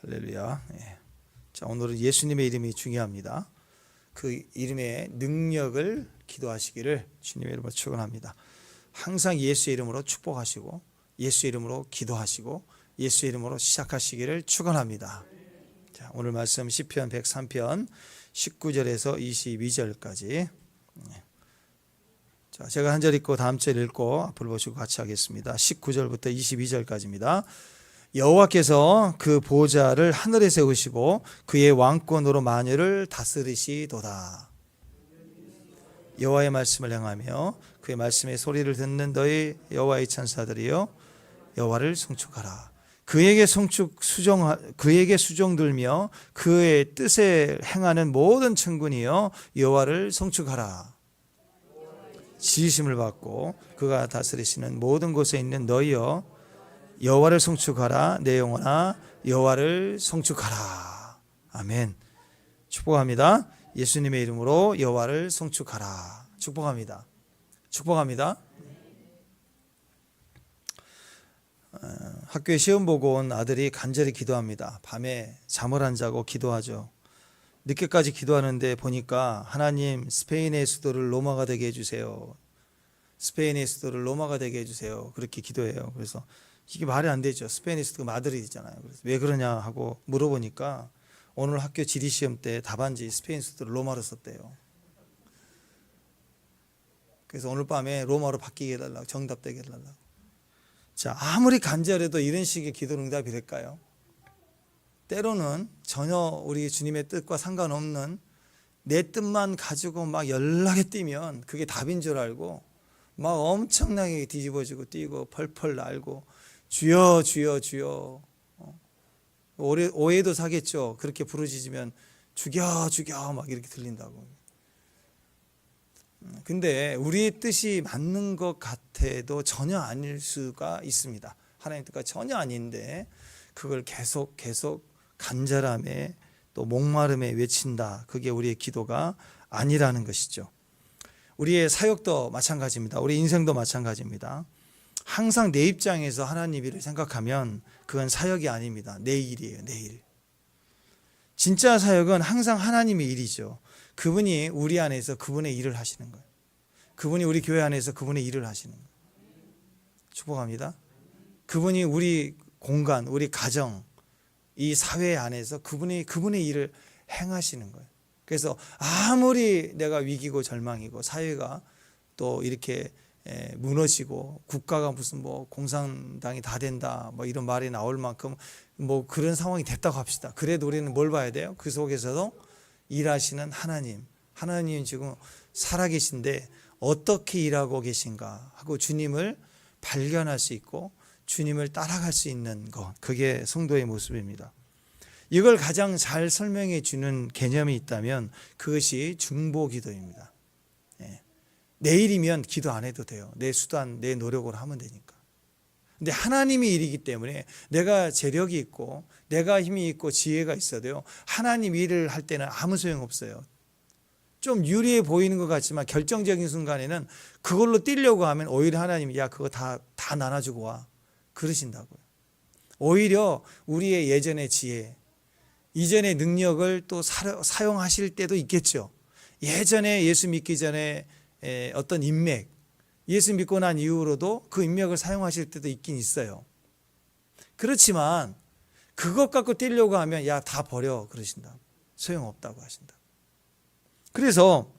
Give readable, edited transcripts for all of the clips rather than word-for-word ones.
할렐루야. 예. 자, 오늘은 예수님의 이름이 중요합니다. 그 이름의 능력을 기도하시기를 주님의 이름으로 축원합니다. 항상 예수의 이름으로 축복하시고 예수의 이름으로 기도하시고 예수의 이름으로 시작하시기를 축원합니다. 자, 오늘 말씀 시편 103편 19절에서 22절까지. 자, 제가 한 절 읽고 다음 절 읽고 앞을 보시고 같이 하겠습니다. 19절부터 22절까지입니다. 여호와께서 그 보좌를 하늘에 세우시고 그의 왕권으로 만유를 다스리시도다. 여호와의 말씀을 행하며 그의 말씀의 소리를 듣는 너희 여호와의 천사들이여 여호와를 송축하라. 그에게 수종들며 그의 뜻에 행하는 모든 천군이여 여호와를 송축하라. 지으심을 받고 그가 다스리시는 모든 곳에 있는 너희여 여호와를 송축하라. 내 영혼아 여호와를 송축하라. 아멘. 축복합니다. 예수님의 이름으로 여호와를 송축하라. 축복합니다. 축복합니다. 학교에 시험 보고 온 아들이 간절히 기도합니다. 밤에 잠을 안 자고 기도하죠. 늦게까지 기도하는데 보니까 하나님 스페인의 수도를 로마가 되게 해주세요. 스페인의 수도를 로마가 되게 해주세요. 그렇게 기도해요. 그래서 이게 말이 안 되죠. 스페인의 수도가 마드리드잖아요. 그래서 왜 그러냐 하고 물어보니까 오늘 학교 지리시험 때 답안지 스페인 수도를 로마로 썼대요. 그래서 오늘 밤에 로마로 바뀌게 해달라고, 정답되게 해달라고. 자, 아무리 간절해도 이런 식의 기도 응답이랄까요? 때로는 전혀 우리 주님의 뜻과 상관없는 내 뜻만 가지고 막 연락에 뛰면 그게 답인 줄 알고 막 엄청나게 뒤집어지고 뛰고 펄펄 날고 주여 주여 주여. 오해도 사겠죠. 그렇게 부르짖으면 죽여 죽여 막 이렇게 들린다고. 근데 우리의 뜻이 맞는 것 같아도 전혀 아닐 수가 있습니다. 하나님 뜻과 전혀 아닌데 그걸 계속 간절함에 또 목마름에 외친다. 그게 우리의 기도가 아니라는 것이죠. 우리의 사역도 마찬가지입니다. 우리 인생도 마찬가지입니다. 항상 내 입장에서 하나님 일을 생각하면 그건 사역이 아닙니다. 내 일이에요. 내 일. 진짜 사역은 항상 하나님의 일이죠. 그분이 우리 안에서 그분의 일을 하시는 거예요. 그분이 우리 교회 안에서 그분의 일을 하시는 거예요. 축복합니다. 그분이 우리 공간, 우리 가정, 이 사회 안에서 그분의 일을 행하시는 거예요. 그래서 아무리 내가 위기고 절망이고 사회가 또 이렇게 무너지고 국가가 무슨 뭐 공산당이 다 된다 뭐 이런 말이 나올 만큼 뭐 그런 상황이 됐다고 합시다. 그래도 우리는 뭘 봐야 돼요? 그 속에서도 일하시는 하나님 지금 살아계신데 어떻게 일하고 계신가 하고 주님을 발견할 수 있고 주님을 따라갈 수 있는 것, 그게 성도의 모습입니다. 이걸 가장 잘 설명해 주는 개념이 있다면 그것이 중보기도입니다. 내일이면 기도 안 해도 돼요. 내 수단, 내 노력으로 하면 되니까. 근데 하나님의 일이기 때문에 내가 재력이 있고 내가 힘이 있고 지혜가 있어도요, 하나님 일을 할 때는 아무 소용없어요. 좀 유리해 보이는 것 같지만 결정적인 순간에는 그걸로 뛰려고 하면 오히려 하나님이 야 그거 다 나눠주고 와 그러신다고요. 오히려 우리의 예전의 지혜, 이전의 능력을 또 사용하실 때도 있겠죠. 예전에 예수 믿기 전에 어떤 인맥, 예수 믿고 난 이후로도 그 인맥을 사용하실 때도 있긴 있어요. 그렇지만 그것 갖고 뛰려고 하면 야 다 버려 그러신다. 소용없다고 하신다. 그래서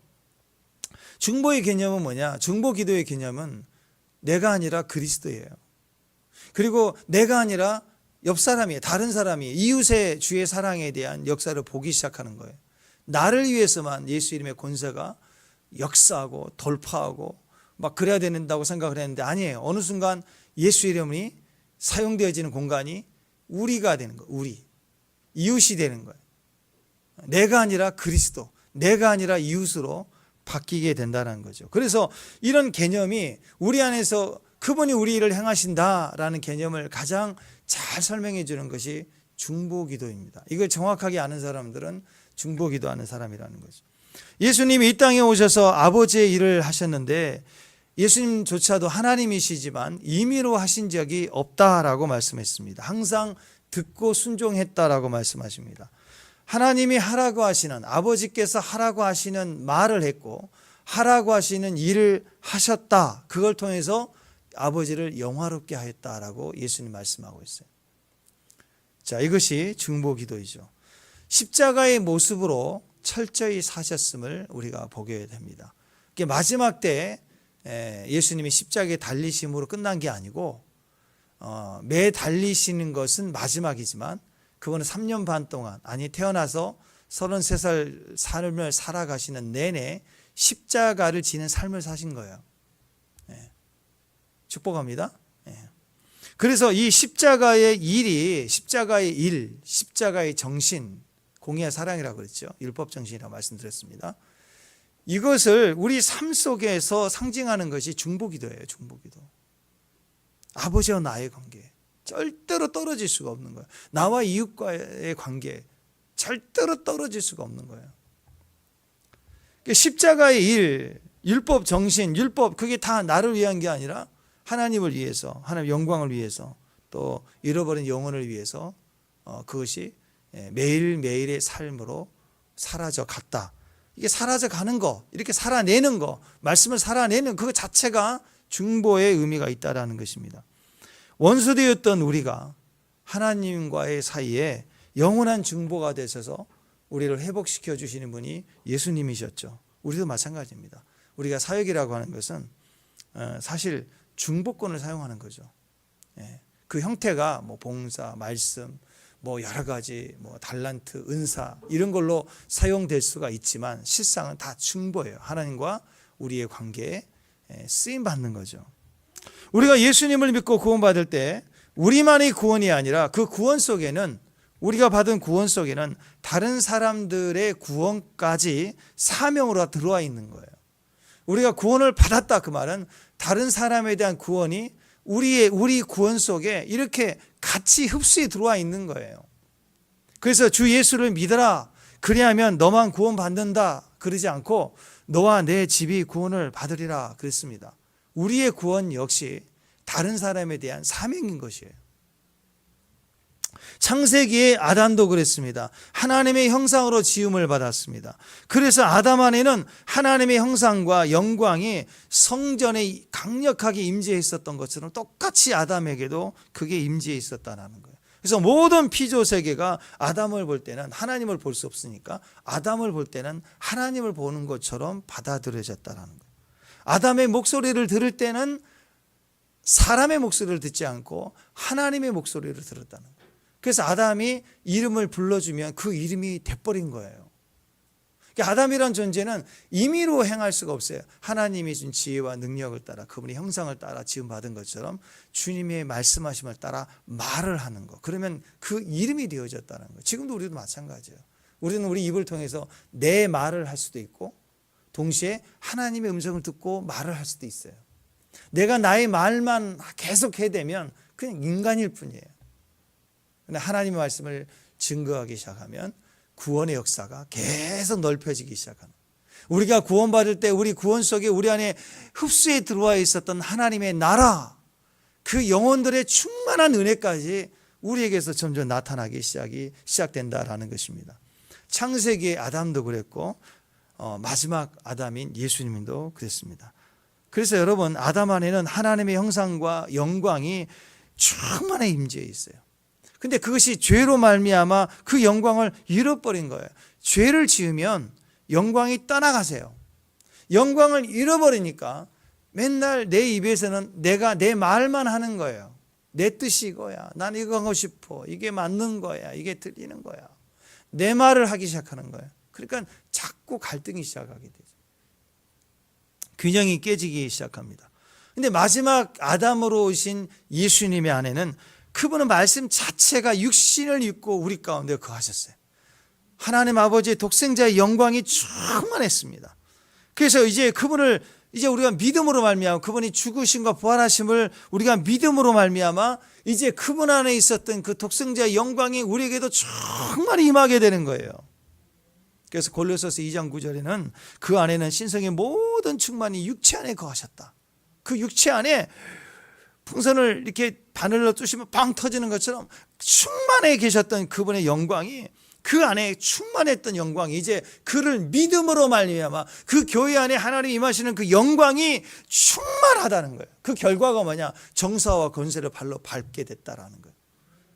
중보의 개념은 뭐냐? 중보 기도의 개념은 내가 아니라 그리스도예요. 그리고 내가 아니라 옆 사람이, 다른 사람이 이웃의 주의 사랑에 대한 역사를 보기 시작하는 거예요. 나를 위해서만 예수 이름의 권세가 역사하고 돌파하고 막 그래야 된다고 생각을 했는데 아니에요. 어느 순간 예수 이름이 사용되어지는 공간이 우리가 되는 거예요. 우리. 이웃이 되는 거예요. 내가 아니라 그리스도, 내가 아니라 이웃으로 바뀌게 된다는 거죠. 그래서 이런 개념이 우리 안에서 그분이 우리 일을 행하신다라는 개념을 가장 잘 설명해 주는 것이 중보기도입니다. 이걸 정확하게 아는 사람들은 중보기도하는 사람이라는 거죠. 예수님이 이 땅에 오셔서 아버지의 일을 하셨는데 예수님조차도 하나님이시지만 임의로 하신 적이 없다라고 말씀했습니다. 항상 듣고 순종했다라고 말씀하십니다. 하나님이 하라고 하시는, 아버지께서 하라고 하시는 말을 했고 하라고 하시는 일을 하셨다. 그걸 통해서 아버지를 영화롭게 하였다라고 예수님 말씀하고 있어요. 자, 이것이 중보기도이죠. 십자가의 모습으로 철저히 사셨음을 우리가 보게 됩니다. 마지막 때 예수님이 십자가에 달리심으로 끝난 게 아니고 매 달리시는 것은 마지막이지만 그거는 3년 반 동안, 아니 태어나서 33살 삶을 살아가시는 내내 십자가를 지는 삶을 사신 거예요. 축복합니다. 그래서 이 십자가의 일이, 십자가의 일, 십자가의 정신, 공의와 사랑이라고 그랬죠. 율법 정신이라고 말씀드렸습니다. 이것을 우리 삶 속에서 상징하는 것이 중보기도예요. 중보기도. 아버지와 나의 관계, 절대로 떨어질 수가 없는 거예요. 나와 이웃과의 관계, 절대로 떨어질 수가 없는 거예요. 십자가의 일, 율법 정신, 율법, 그게 다 나를 위한 게 아니라 하나님을 위해서, 하나님 영광을 위해서, 또 잃어버린 영혼을 위해서 그것이 매일매일의 삶으로 사라져 갔다. 이게 사라져 가는 거, 이렇게 살아내는 거, 말씀을 살아내는 그거 자체가 중보의 의미가 있다라는 것입니다. 원수되었던 우리가 하나님과의 사이에 영원한 중보가 되셔서 우리를 회복시켜 주시는 분이 예수님이셨죠. 우리도 마찬가지입니다. 우리가 사역이라고 하는 것은 사실 중보권을 사용하는 거죠. 그 형태가 뭐 봉사, 말씀, 뭐 여러 가지 뭐 달란트, 은사 이런 걸로 사용될 수가 있지만 실상은 다 중보예요. 하나님과 우리의 관계에 쓰임 받는 거죠. 우리가 예수님을 믿고 구원받을 때 우리만의 구원이 아니라 그 구원 속에는, 우리가 받은 구원 속에는 다른 사람들의 구원까지 사명으로 들어와 있는 거예요. 우리가 구원을 받았다, 그 말은 다른 사람에 대한 구원이 우리 구원 속에 이렇게 같이 흡수해 들어와 있는 거예요. 그래서 주 예수를 믿어라, 그리하면 너만 구원받는다 그러지 않고 너와 내 집이 구원을 받으리라 그랬습니다. 우리의 구원 역시 다른 사람에 대한 사명인 것이에요. 창세기에 아담도 그랬습니다. 하나님의 형상으로 지음을 받았습니다. 그래서 아담 안에는 하나님의 형상과 영광이 성전에 강력하게 임재해 있었던 것처럼 똑같이 아담에게도 그게 임재해 있었다는 거예요. 그래서 모든 피조 세계가 아담을 볼 때는 하나님을 볼 수 없으니까 아담을 볼 때는 하나님을 보는 것처럼 받아들여졌다는 거예요. 아담의 목소리를 들을 때는 사람의 목소리를 듣지 않고 하나님의 목소리를 들었다는 거예요. 그래서 아담이 이름을 불러주면 그 이름이 돼버린 거예요. 그러니까 아담이란 존재는 임의로 행할 수가 없어요. 하나님이 준 지혜와 능력을 따라, 그분의 형상을 따라 지음받은 것처럼 주님의 말씀하심을 따라 말을 하는 거, 그러면 그 이름이 되어졌다는 거예요. 지금도 우리도 마찬가지예요. 우리는 우리 입을 통해서 내 말을 할 수도 있고 동시에 하나님의 음성을 듣고 말을 할 수도 있어요. 내가 나의 말만 계속 해대면 그냥 인간일 뿐이에요. 근데 하나님의 말씀을 증거하기 시작하면 구원의 역사가 계속 넓혀지기 시작합니다. 우리가 구원받을 때 우리 구원 속에 우리 안에 흡수해 들어와 있었던 하나님의 나라, 그 영혼들의 충만한 은혜까지 우리에게서 점점 나타나기 시작된다라는 것입니다. 창세기의 아담도 그랬고 마지막 아담인 예수님도 그랬습니다. 그래서 여러분, 아담 안에는 하나님의 형상과 영광이 충만히 임재해 있어요. 근데 그것이 죄로 말미암아 그 영광을 잃어버린 거예요. 죄를 지으면 영광이 떠나가세요. 영광을 잃어버리니까 맨날 내 입에서는 내가 내 말만 하는 거예요. 내 뜻이 이거야. 난 이거 하고 싶어. 이게 맞는 거야. 이게 들리는 거야. 내 말을 하기 시작하는 거예요. 그러니까 자꾸 갈등이 시작하게 되죠. 균형이 깨지기 시작합니다. 근데 마지막 아담으로 오신 예수님의 안에는 그분은 말씀 자체가 육신을 입고 우리 가운데 거하셨어요. 하나님 아버지의 독생자의 영광이 충만했습니다. 그래서 이제 그분을 우리가 믿음으로 말미암아, 그분이 죽으심과 부활하심을 우리가 믿음으로 말미암아 이제 그분 안에 있었던 그 독생자의 영광이 우리에게도 충만히 임하게 되는 거예요. 그래서 골로새서 2장 9절에는 그 안에는 신성의 모든 충만이 육체 안에 거하셨다. 그 육체 안에 풍선을 이렇게 바늘로 쑤시면 빵 터지는 것처럼 충만해 계셨던 그분의 영광이, 그 안에 충만했던 영광이 이제 그를 믿음으로 말미암아 그 교회 안에 하나님 임하시는 그 영광이 충만하다는 거예요. 그 결과가 뭐냐? 정사와 권세를 발로 밟게 됐다라는 거예요.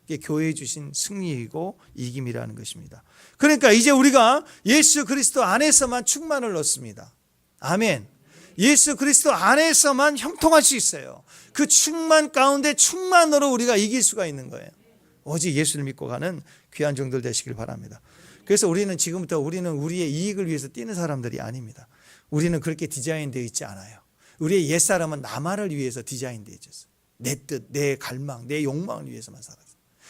이게 교회에 주신 승리이고 이김이라는 것입니다. 그러니까 이제 우리가 예수 그리스도 안에서만 충만을 얻습니다. 아멘. 예수 그리스도 안에서만 형통할 수 있어요. 그 충만 가운데 충만으로 우리가 이길 수가 있는 거예요. 오직 예수를 믿고 가는 귀한 종들 되시길 바랍니다. 그래서 우리는 지금부터 우리는 우리의 이익을 위해서 뛰는 사람들이 아닙니다. 우리는 그렇게 디자인되어 있지 않아요. 우리의 옛사람은 나만을 위해서 디자인되어 있었어요. 내 뜻, 내 갈망, 내 욕망을 위해서만 살았어요.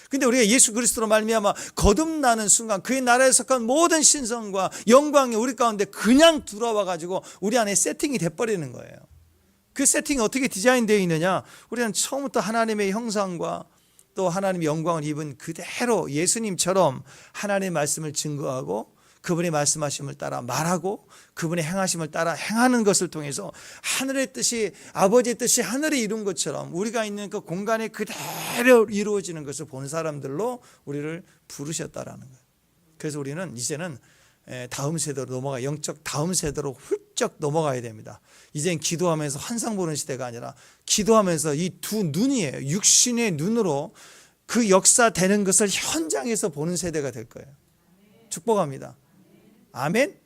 근데 우리가 예수 그리스도로 말미암아 거듭나는 순간 그의 나라에 속한 모든 신성과 영광이 우리 가운데 그냥 들어와 가지고 우리 안에 세팅이 돼버리는 거예요. 그 세팅이 어떻게 디자인되어 있느냐? 우리는 처음부터 하나님의 형상과 또 하나님의 영광을 입은 그대로 예수님처럼 하나님의 말씀을 증거하고 그분의 말씀하심을 따라 말하고 그분의 행하심을 따라 행하는 것을 통해서 하늘의 뜻이, 아버지의 뜻이 하늘에 이룬 것처럼 우리가 있는 그 공간에 그대로 이루어지는 것을 본 사람들로 우리를 부르셨다라는 거예요. 그래서 우리는 이제는 다음 세대로 넘어가, 영적 다음 세대로 훌쩍 넘어가야 됩니다. 이젠 기도하면서 환상 보는 시대가 아니라 기도하면서 이 두 눈이에요. 육신의 눈으로 그 역사되는 것을 현장에서 보는 세대가 될 거예요. 축복합니다. 아멘.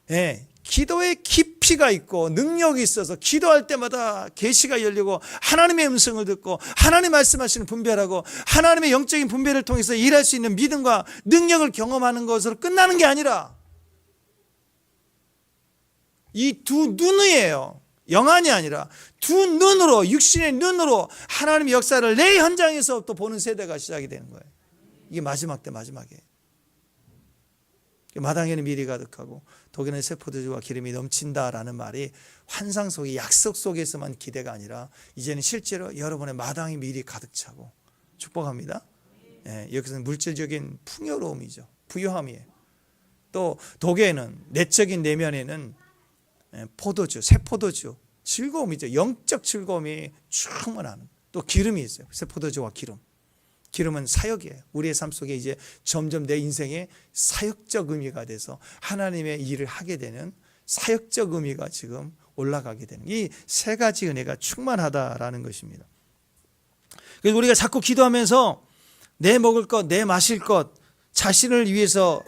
네, 기도에 깊이가 있고 능력이 있어서 기도할 때마다 계시가 열리고 하나님의 음성을 듣고 하나님 말씀하시는 분별하고 하나님의 영적인 분별을 통해서 일할 수 있는 믿음과 능력을 경험하는 것으로 끝나는 게 아니라 이 두 눈이에요. 영안이 아니라 두 눈으로, 육신의 눈으로 하나님의 역사를 내 현장에서 또 보는 세대가 시작이 되는 거예요. 이게 마지막 때 마지막이에요. 마당에는 밀이 가득하고 독에는 새 포도주와 기름이 넘친다라는 말이 환상 속의 약속 속에서만 기대가 아니라 이제는 실제로 여러분의 마당에 밀이 가득 차고 축복합니다. 여기서는 물질적인 풍요로움이죠. 부유함이에요. 또 독에는 내적인 내면에는 포도주, 새 포도주, 즐거움이죠. 영적 즐거움이 충만한 또 기름이 있어요. 새 포도주와 기름. 기름은 사역이에요. 우리의 삶 속에 이제 점점 내 인생에 사역적 의미가 돼서 하나님의 일을 하게 되는 사역적 의미가 지금 올라가게 되는 이 세 가지 은혜가 충만하다라는 것입니다. 그래서 우리가 자꾸 기도하면서 내 먹을 것, 내 마실 것, 자신을 위해서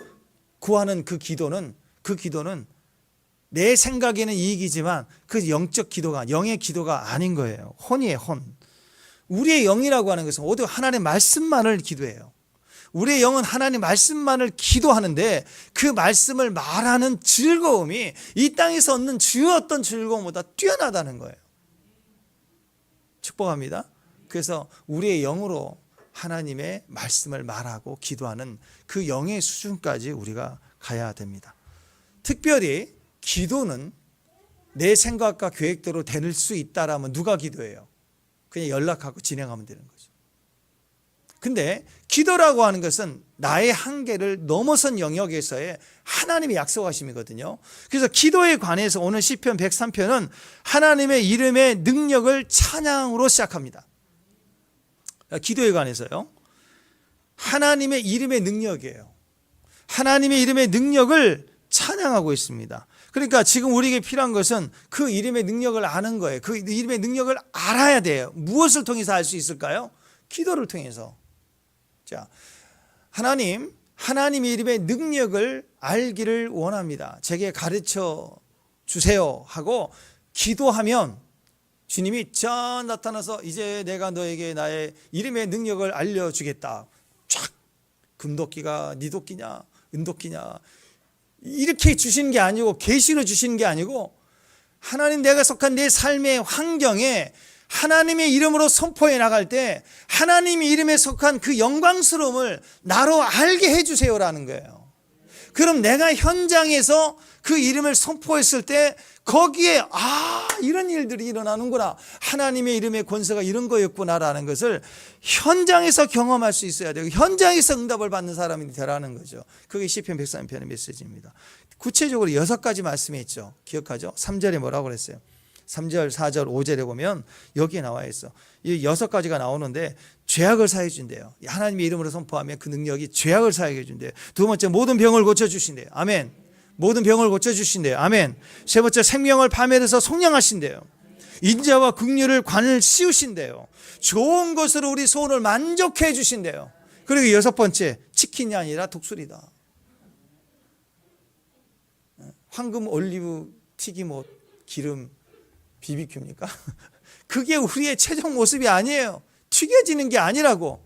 구하는 그 기도는 내 생각에는 이익이지만 그 영적 기도가, 영의 기도가 아닌 거예요. 혼이에요, 혼. 우리의 영이라고 하는 것은 오직 하나님의 말씀만을 기도해요. 우리의 영은 하나님의 말씀만을 기도하는데 그 말씀을 말하는 즐거움이 이 땅에서 얻는 어떤 즐거움보다 뛰어나다는 거예요. 축복합니다. 그래서 우리의 영으로 하나님의 말씀을 말하고 기도하는 그 영의 수준까지 우리가 가야 됩니다. 특별히 기도는 내 생각과 계획대로 될 수 있다라면 누가 기도해요? 그냥 연락하고 진행하면 되는 거죠. 근데 기도라고 하는 것은 나의 한계를 넘어선 영역에서의 하나님의 약속하심이거든요. 그래서 기도에 관해서 오늘 시편 103편은 하나님의 이름의 능력을 찬양으로 시작합니다. 기도에 관해서요. 하나님의 이름의 능력이에요. 하나님의 이름의 능력을 찬양하고 있습니다. 그러니까 지금 우리에게 필요한 것은 그 이름의 능력을 아는 거예요. 그 이름의 능력을 알아야 돼요. 무엇을 통해서 알 수 있을까요? 기도를 통해서. 자, 하나님의 이름의 능력을 알기를 원합니다. 제게 가르쳐 주세요 하고 기도하면 주님이 쫙 나타나서 이제 내가 너에게 나의 이름의 능력을 알려주겠다. 쫙 금도끼가 네 도끼냐 은도끼냐 이렇게 주시는 게 아니고 계시로 주시는 게 아니고 하나님 내가 속한 내 삶의 환경에 하나님의 이름으로 선포해 나갈 때 하나님의 이름에 속한 그 영광스러움을 나로 알게 해주세요라는 거예요. 그럼 내가 현장에서 그 이름을 선포했을 때 거기에 이런 일들이 일어나는구나. 하나님의 이름의 권세가 이런 거였구나라는 것을 현장에서 경험할 수 있어야 되고 현장에서 응답을 받는 사람이 되라는 거죠. 그게 시편 103편의 메시지입니다. 구체적으로 6가지 말씀이 있죠. 기억하죠? 3절에 뭐라고 그랬어요? 3절, 4절, 5절에 보면 여기에 나와 있어. 이 6가지가 나오는데 죄악을 사해 준대요. 하나님의 이름으로 선포하면 그 능력이 죄악을 사해 준대요. 두 번째, 모든 병을 고쳐 주신대요. 아멘. 모든 병을 고쳐 주신대요. 아멘. 세 번째, 생명을 파멸해서 속량하신대요. 인자와 긍휼을 관을 씌우신대요. 좋은 것으로 우리 소원을 만족해 주신대요. 그리고 6번째, 치킨이 아니라 독수리다. 황금 올리브 튀김옷 기름 BBQ입니까? 그게 우리의 최종 모습이 아니에요. 튀겨지는 게 아니라고.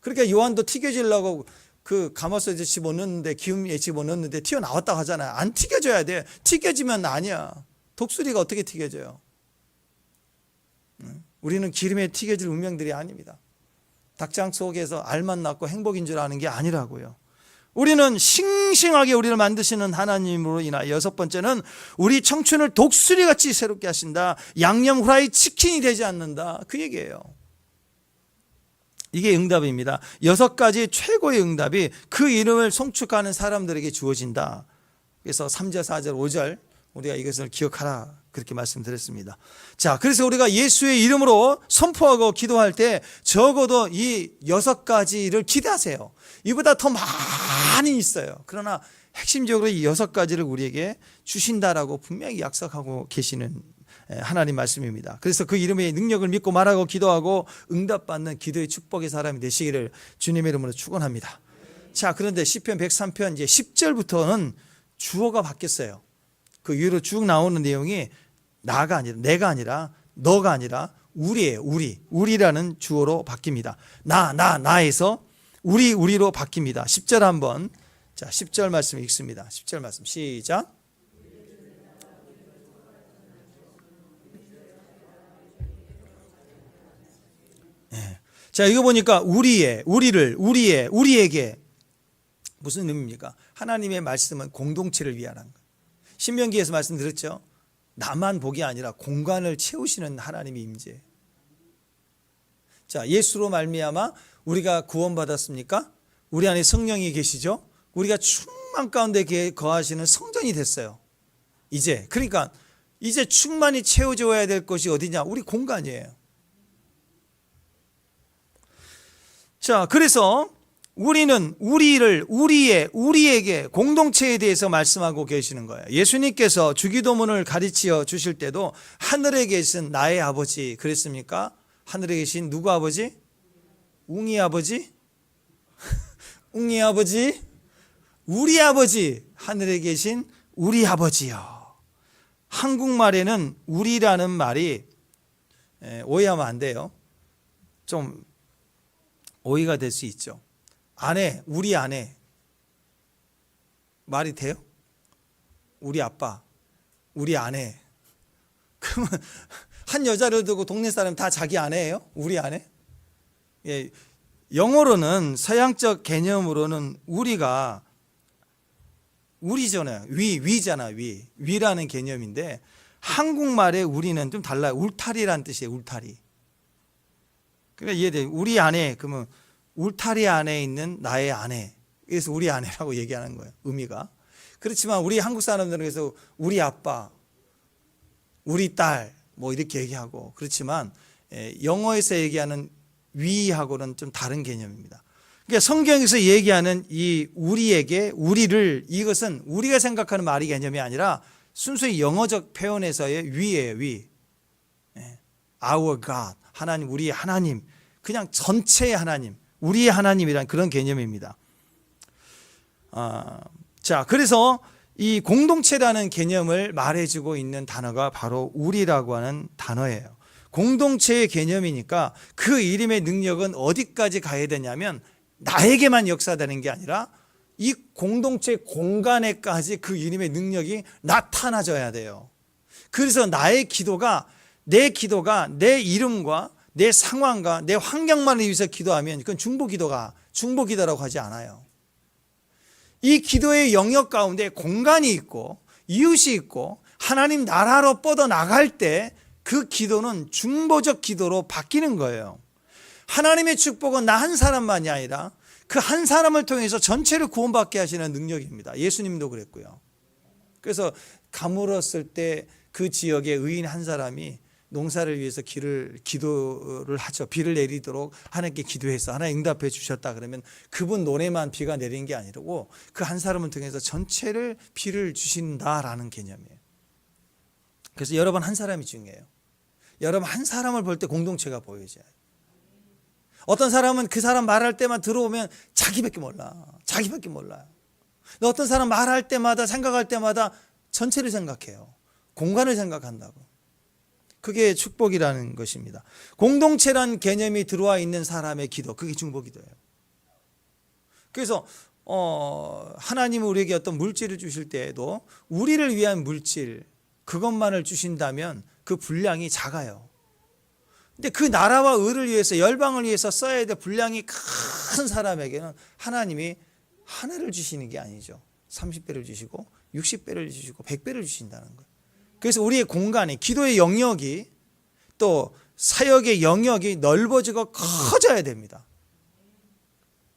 그러니까 요한도 튀겨지려고 그 가마솥에 집어넣는데, 기름에 집어넣는데 튀어나왔다고 하잖아요. 안 튀겨져야 돼. 튀겨지면 아니야. 독수리가 어떻게 튀겨져요? 우리는 기름에 튀겨질 운명들이 아닙니다. 닭장 속에서 알만 낳고 행복인 줄 아는 게 아니라고요. 우리는 싱싱하게 우리를 만드시는 하나님으로 인하여 6번째는 우리 청춘을 독수리같이 새롭게 하신다. 양념 후라이 치킨이 되지 않는다. 그 얘기예요. 이게 응답입니다. 6가지 최고의 응답이 그 이름을 송축하는 사람들에게 주어진다. 그래서 3절, 4절, 5절 우리가 이것을 기억하라 그렇게 말씀드렸습니다. 자, 그래서 우리가 예수의 이름으로 선포하고 기도할 때 적어도 이 6가지를 기대하세요. 이보다 더 많이 있어요. 그러나 핵심적으로 이 6가지를 우리에게 주신다라고 분명히 약속하고 계시는 하나님 말씀입니다. 그래서 그 이름의 능력을 믿고 말하고 기도하고 응답받는 기도의 축복의 사람이 되시기를 주님의 이름으로 축원합니다. 자, 그런데 시편 103편 이제 10절부터는 주어가 바뀌었어요. 그 위로 쭉 나오는 내용이 나가 아니라, 내가 아니라, 너가 아니라 우리예요. 우리라는 주어로 바뀝니다. 나에서 우리로 바뀝니다. 10절 한번, 자, 10절 말씀 읽습니다. 10절 말씀 시작. 네. 자, 이거 보니까 우리에게 무슨 의미입니까? 하나님의 말씀은 공동체를 위하는 거예요. 신명기에서 말씀드렸죠. 나만 복이 아니라 공간을 채우시는 하나님의 임재. 자, 예수로 말미암아 우리가 구원받았습니까? 우리 안에 성령이 계시죠? 우리가 충만 가운데 거하시는 성전이 됐어요. 그러니까 이제 충만히 채워져야 될 것이 어디냐? 우리 공간이에요. 자, 그래서 우리는 우리에게 공동체에 대해서 말씀하고 계시는 거예요. 예수님께서 주기도문을 가르쳐 주실 때도 하늘에 계신 나의 아버지 그랬습니까? 하늘에 계신 누구 아버지? 웅이 아버지? 웅이 아버지? 우리 아버지, 하늘에 계신 우리 아버지요. 한국말에는 우리라는 말이 오해하면 안 돼요. 좀 오해가 될 수 있죠. 아내, 우리 아내 말이 돼요? 우리 아빠, 우리 아내. 그러면 한 여자를 두고 동네 사람 다 자기 아내예요? 우리 아내? 예, 영어로는 서양적 개념으로는 우리가 우리잖아요. 위잖아. 위라는 개념인데 한국말의 우리는 좀 달라요. 울타리라는 뜻이에요. 울타리. 그러니까 이해돼요. 우리 아내 그러면 울타리 안에 있는 나의 아내. 그래서 우리 아내라고 얘기하는 거예요. 의미가. 그렇지만 우리 한국 사람들은 그래서 우리 아빠, 우리 딸 뭐 이렇게 얘기하고 그렇지만 영어에서 얘기하는 위하고는 좀 다른 개념입니다. 그러니까 성경에서 얘기하는 이 우리에게 우리를 이것은 우리가 생각하는 말이 개념이 아니라 순수히 영어적 표현에서의 위예요. 위. Our God. 하나님, 우리의 하나님. 그냥 전체의 하나님. 우리의 하나님이란 그런 개념입니다. 자, 그래서 이 공동체라는 개념을 말해주고 있는 단어가 바로 우리라고 하는 단어예요. 공동체의 개념이니까 그 이름의 능력은 어디까지 가야 되냐면 나에게만 역사되는 게 아니라 이 공동체 공간에까지 그 이름의 능력이 나타나져야 돼요. 그래서 내 기도가 내 이름과 내 상황과 내 환경만을 위해서 기도하면 그건 중보기도라고 하지 않아요. 이 기도의 영역 가운데 공간이 있고 이웃이 있고 하나님 나라로 뻗어나갈 때 그 기도는 중보적 기도로 바뀌는 거예요. 하나님의 축복은 나 한 사람만이 아니라 그 한 사람을 통해서 전체를 구원받게 하시는 능력입니다. 예수님도 그랬고요. 그래서 가물었을 때 그 지역의 의인 한 사람이 농사를 위해서 기도를 하죠. 비를 내리도록 하나님께 기도해서 하나님 응답해 주셨다 그러면 그분 논에만 비가 내린 게 아니고 그 한 사람을 통해서 전체를 비를 주신다라는 개념이에요. 그래서 여러분 한 사람이 중요해요. 여러분 한 사람을 볼 때 공동체가 보여져요. 어떤 사람은 그 사람 말할 때만 들어오면 자기밖에 몰라. 자기밖에 몰라요. 근데 어떤 사람 말할 때마다 생각할 때마다 전체를 생각해요. 공간을 생각한다고. 그게 축복이라는 것입니다. 공동체란 개념이 들어와 있는 사람의 기도, 그게 중보기도예요. 그래서 하나님은 우리에게 어떤 물질을 주실 때에도 우리를 위한 물질 그것만을 주신다면 그 분량이 작아요. 근데 그 나라와 의를 위해서 열방을 위해서 써야 될 분량이 큰 사람에게는 하나님이 하나를 주시는 게 아니죠. 30배를 주시고 60배를 주시고 100배를 주신다는 거예요. 그래서 우리의 공간이 기도의 영역이 또 사역의 영역이 넓어지고 커져야 됩니다.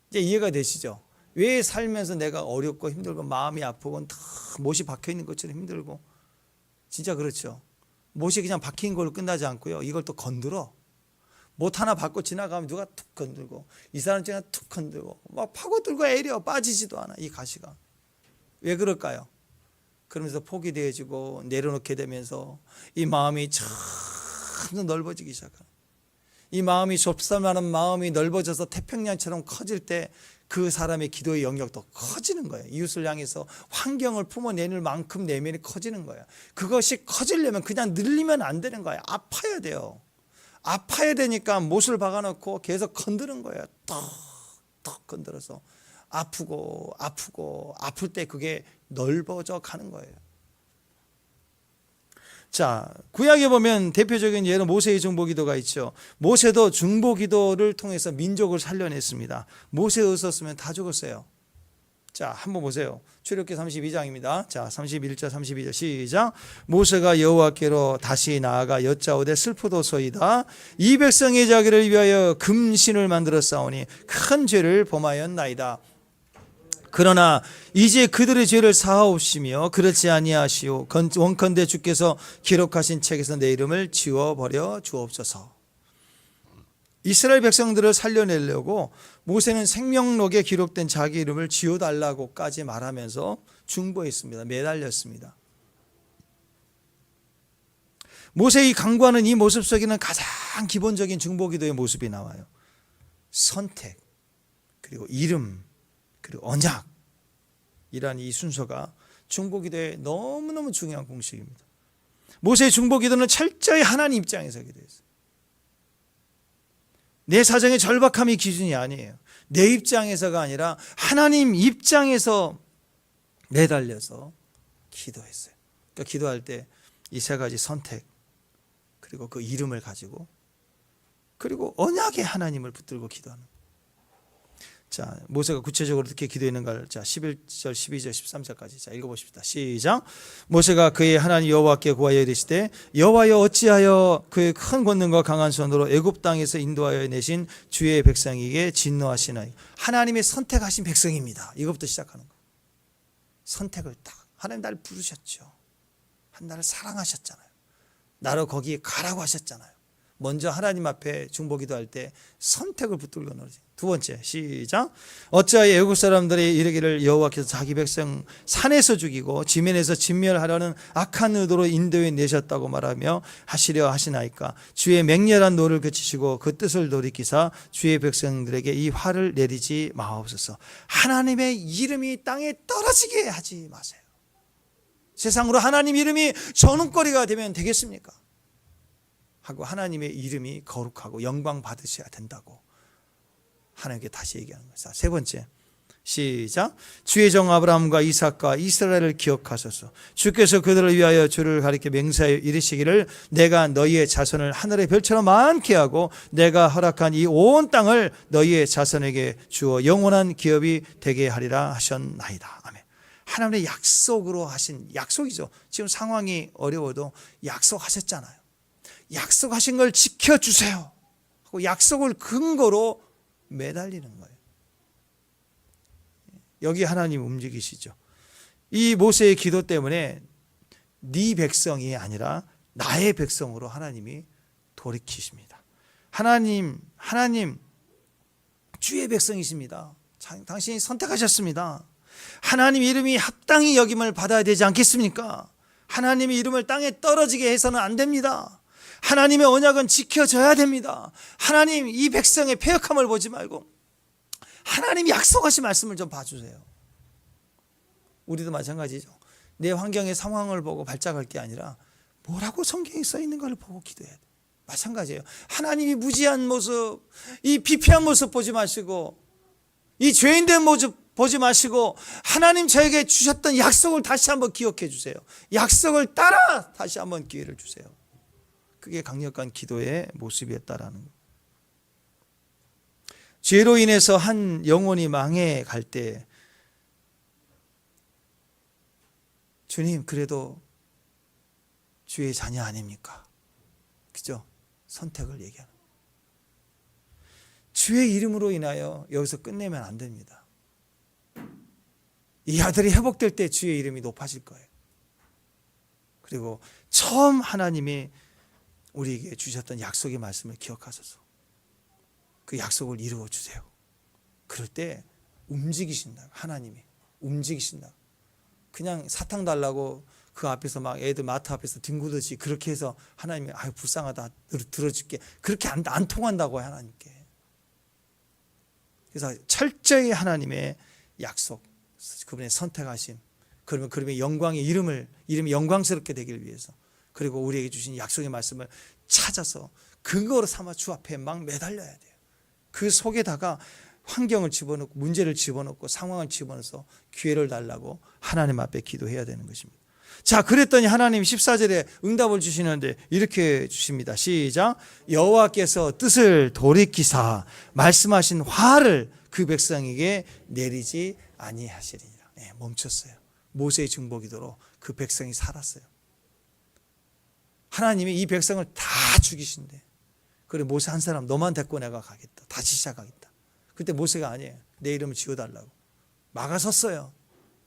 이제 이해가 되시죠? 왜 살면서 내가 어렵고 힘들고 마음이 아프고 못이 박혀 있는 것처럼 힘들고 진짜 그렇죠. 못이 그냥 박힌 걸로 끝나지 않고요. 이걸 또 건드려. 못 하나 받고 지나가면 누가 툭 건들고 이 사람 그냥 툭 건들고 막 파고들고 애려 빠지지도 않아. 이 가시가. 왜 그럴까요? 그러면서 포기되어지고 내려놓게 되면서 이 마음이 점점 넓어지기 시작하는. 이 마음이 좁쌀만한 마음이 넓어져서 태평양처럼 커질 때 그 사람의 기도의 영역도 커지는 거예요. 이웃을 향해서 환경을 품어내는 만큼 내면이 커지는 거예요. 그것이 커지려면 그냥 늘리면 안 되는 거예요. 아파야 돼요. 아파야 되니까 못을 박아놓고 계속 건드는 거예요. 턱 건드려서 아프고 아플 때 그게 넓어져 가는 거예요. 자, 구약에 보면 대표적인 예로 모세의 중보기도가 있죠. 모세도 중보기도를 통해서 민족을 살려냈습니다. 모세 없었으면 다 죽었어요. 자, 한번 보세요. 출애굽기 32장입니다. 자, 31절 32절 시작. 모세가 여호와께로 다시 나아가 여짜오되 슬프도소이다. 이 백성의 자기를 위하여 금신을 만들어 싸우니 큰 죄를 범하였나이다. 그러나 이제 그들의 죄를 사하옵시며 그렇지 아니하시오. 원컨대 주께서 기록하신 책에서 내 이름을 지워버려 주옵소서. 이스라엘 백성들을 살려내려고 모세는 생명록에 기록된 자기 이름을 지워달라고까지 말하면서 중보했습니다. 매달렸습니다. 모세의 강구하는 이 모습 속에는 가장 기본적인 중보기도의 모습이 나와요. 선택, 그리고 이름, 그리고 언약이란 이 순서가 중보기도의 너무너무 중요한 공식입니다. 모세의 중보기도는 철저히 하나님 입장에서 기도했어요. 내 사정의 절박함이 기준이 아니에요. 내 입장에서가 아니라 하나님 입장에서 매달려서 기도했어요. 그러니까 기도할 때 이 세 가지 선택, 그리고 그 이름을 가지고, 그리고 언약의 하나님을 붙들고 기도하는. 자, 모세가 구체적으로 어떻게 기도했는가를 자 11절, 12절, 13절까지 자 읽어보십시다. 시작. 모세가 그의 하나님 여호와께 구하여 이르시되 여호와여 어찌하여 그의 큰 권능과 강한 손으로 애굽 땅에서 인도하여 내신 주의 백성에게 진노하시나이까. 하나님의 선택하신 백성입니다. 이것부터 시작하는 거예요. 선택을 딱. 하나님 나를 부르셨죠. 나를 사랑하셨잖아요. 나를 거기에 가라고 하셨잖아요. 먼저 하나님 앞에 중보기도할 때 선택을 붙들고 놀지. 두 번째 시작. 어찌하여 애국 사람들이 이르기를 여호와께서 자기 백성 산에서 죽이고 지면에서 진멸하려는 악한 의도로 인도해 내셨다고 말하며 하시려 하시나이까. 주의 맹렬한 노를 그치시고 그 뜻을 돌이키사 주의 백성들에게 이 화를 내리지 마옵소서. 하나님의 이름이 땅에 떨어지게 하지 마세요. 세상으로 하나님 이름이 저눈거리가 되면 되겠습니까? 하고 하나님의 이름이 거룩하고 영광 받으셔야 된다고 하나님께 다시 얘기하는 거예요. 자, 세 번째 시작. 주의 종 아브라함과 이삭과 이스라엘을 기억하소서. 주께서 그들을 위하여 주를 가리켜 맹세하여 이르시기를 내가 너희의 자손을 하늘의 별처럼 많게 하고 내가 허락한 이 온 땅을 너희의 자손에게 주어 영원한 기업이 되게 하리라 하셨나이다. 아멘. 하나님의 약속으로 하신 약속이죠. 지금 상황이 어려워도 약속하셨잖아요. 약속하신 걸 지켜주세요 하고 약속을 근거로 매달리는 거예요. 여기 하나님 움직이시죠. 이 모세의 기도 때문에 네 백성이 아니라 나의 백성으로 하나님이 돌이키십니다. 하나님 주의 백성이십니다. 당신이 선택하셨습니다. 하나님 이름이 합당히 여김을 받아야 되지 않겠습니까? 하나님의 이름을 땅에 떨어지게 해서는 안 됩니다. 하나님의 언약은 지켜져야 됩니다. 하나님 이 백성의 패역함을 보지 말고 하나님이 약속하신 말씀을 좀 봐주세요. 우리도 마찬가지죠. 내 환경의 상황을 보고 발작할 게 아니라 뭐라고 성경에 써 있는가를 보고 기도해야 돼. 마찬가지예요. 하나님이 무지한 모습, 이 비피한 모습 보지 마시고, 이 죄인된 모습 보지 마시고, 하나님 저에게 주셨던 약속을 다시 한번 기억해 주세요. 약속을 따라 다시 한번 기회를 주세요. 그게 강력한 기도의 모습이었다라는 거예요. 죄로 인해서 한 영혼이 망해 갈 때 주님 그래도 주의 자녀 아닙니까? 그죠? 선택을 얘기하는 주의 이름으로 인하여 여기서 끝내면 안 됩니다. 이 아들이 회복될 때 주의 이름이 높아질 거예요. 그리고 처음 하나님이 우리에게 주셨던 약속의 말씀을 기억하소서. 그 약속을 이루어 주세요. 그럴 때 움직이신다. 하나님이 움직이신다. 그냥 사탕 달라고 그 앞에서 막 애들 마트 앞에서 뒹구듯이 그렇게 해서 하나님이 아유 불쌍하다 들어줄게. 그렇게 안 통한다고요, 하나님께. 그래서 철저히 하나님의 약속, 그분의 선택하심, 그러면 영광의 이름이 영광스럽게 되기를 위해서, 그리고 우리에게 주신 약속의 말씀을 찾아서 근거로 삼아 주 앞에 막 매달려야 돼요. 그 속에다가 환경을 집어넣고 문제를 집어넣고 상황을 집어넣어서 기회를 달라고 하나님 앞에 기도해야 되는 것입니다. 자, 그랬더니 하나님 14절에 응답을 주시는데 이렇게 주십니다. 시작. 여호와께서 뜻을 돌이키사 말씀하신 화를 그 백성에게 내리지 아니하시리니라. 네, 멈췄어요. 모세의 중보기도로 그 백성이 살았어요. 하나님이 이 백성을 다 죽이신대. 그래 모세 한 사람 너만 데리고 내가 가겠다. 다시 시작하겠다. 그때 모세가 아니에요. 내 이름을 지워달라고 막아섰어요.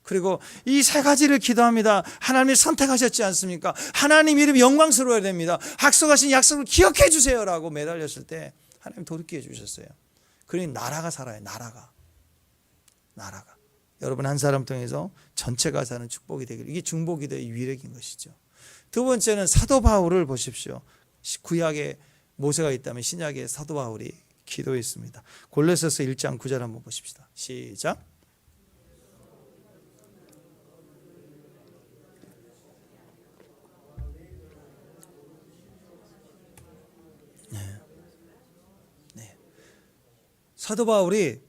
그리고 이 세 가지를 기도합니다. 하나님이 선택하셨지 않습니까? 하나님 이름이 영광스러워야 됩니다. 약속하신 약속을 기억해 주세요라고 매달렸을 때 하나님 돌이켜 주셨어요. 그러니 나라가 살아요. 나라가. 여러분 한 사람 통해서 전체가 사는 축복이 되길. 이게 중보기도의 위력인 것이죠. 두 번째는 사도 바울을 보십시오. 구약에 모세가 있다면 신약에 사도 바울이 기도했습니다. 골로새서 1장 9절 한번 보십시다. 시작. 사도 바울이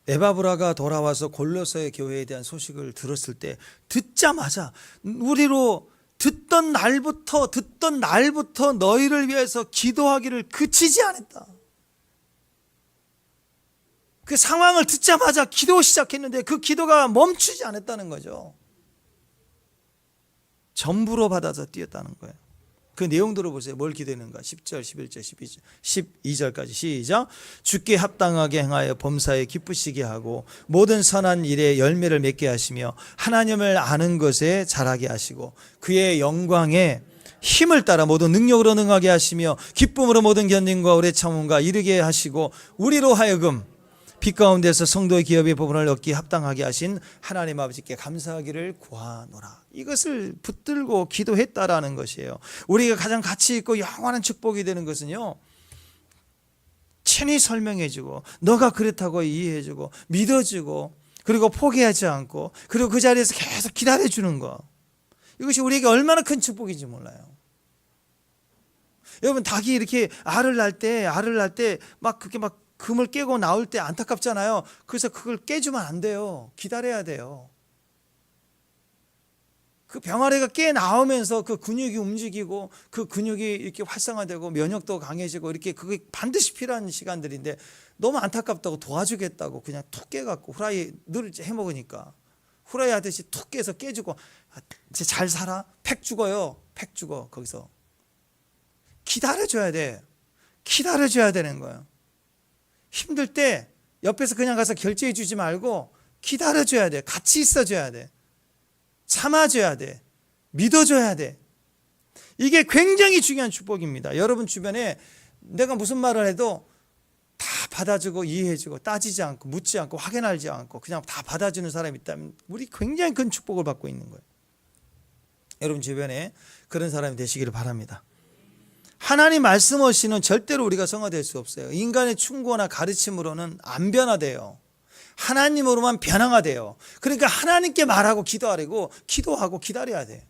에바브라가 돌아와서 골로새 교회에 대한 소식을 들었을 때 듣자마자 우리로 듣던 날부터 너희를 위해서 기도하기를 그치지 않았다. 그 상황을 듣자마자 기도 시작했는데 그 기도가 멈추지 않았다는 거죠. 전부로 받아서 뛰었다는 거예요. 그 내용 들어보세요. 뭘 기도했는가? 10절, 11절, 12절까지 시작. 주께 합당하게 행하여 범사에 기쁘시게 하고 모든 선한 일에 열매를 맺게 하시며 하나님을 아는 것에 자라게 하시고 그의 영광에 힘을 따라 모든 능력으로 능하게 하시며 기쁨으로 모든 견딘과 오래 참음과 이르게 하시고 우리로 하여금 빛 가운데서 성도의 기업의 부분을 얻기 합당하게 하신 하나님 아버지께 감사하기를 구하노라. 이것을 붙들고 기도했다라는 것이에요. 우리가 가장 가치 있고 영원한 축복이 되는 것은요, 친히 설명해주고 너가 그렇다고 이해해주고 믿어주고 그리고 포기하지 않고 그리고 그 자리에서 계속 기다려주는 거. 이것이 우리에게 얼마나 큰 축복인지 몰라요. 여러분 닭이 이렇게 알을 낳을 때 막 그렇게 막 금을 깨고 나올 때 안타깝잖아요. 그래서 그걸 깨주면 안 돼요. 기다려야 돼요. 그 병아리가 깨 나오면서 그 근육이 움직이고 그 근육이 이렇게 활성화되고 면역도 강해지고 이렇게 그게 반드시 필요한 시간들인데 너무 안타깝다고 도와주겠다고 그냥 툭 깨갖고 후라이 늘 해먹으니까 후라이 하듯이 툭 깨서 깨주고 이제 잘 살아? 팩 죽어요. 팩 죽어. 거기서 기다려줘야 돼. 기다려줘야 되는 거예요. 힘들 때 옆에서 그냥 가서 결제해 주지 말고 기다려줘야 돼. 같이 있어줘야 돼. 참아줘야 돼. 믿어줘야 돼. 이게 굉장히 중요한 축복입니다. 여러분 주변에 내가 무슨 말을 해도 다 받아주고 이해해주고 따지지 않고 묻지 않고 확인하지 않고 그냥 다 받아주는 사람이 있다면 우리 굉장히 큰 축복을 받고 있는 거예요. 여러분 주변에 그런 사람이 되시기를 바랍니다. 하나님 말씀 없이는 절대로 우리가 성화될 수 없어요. 인간의 충고나 가르침으로는 안 변화돼요. 하나님으로만 변화가 돼요. 그러니까 하나님께 말하고 기도하려고 기도하고 기다려야 돼.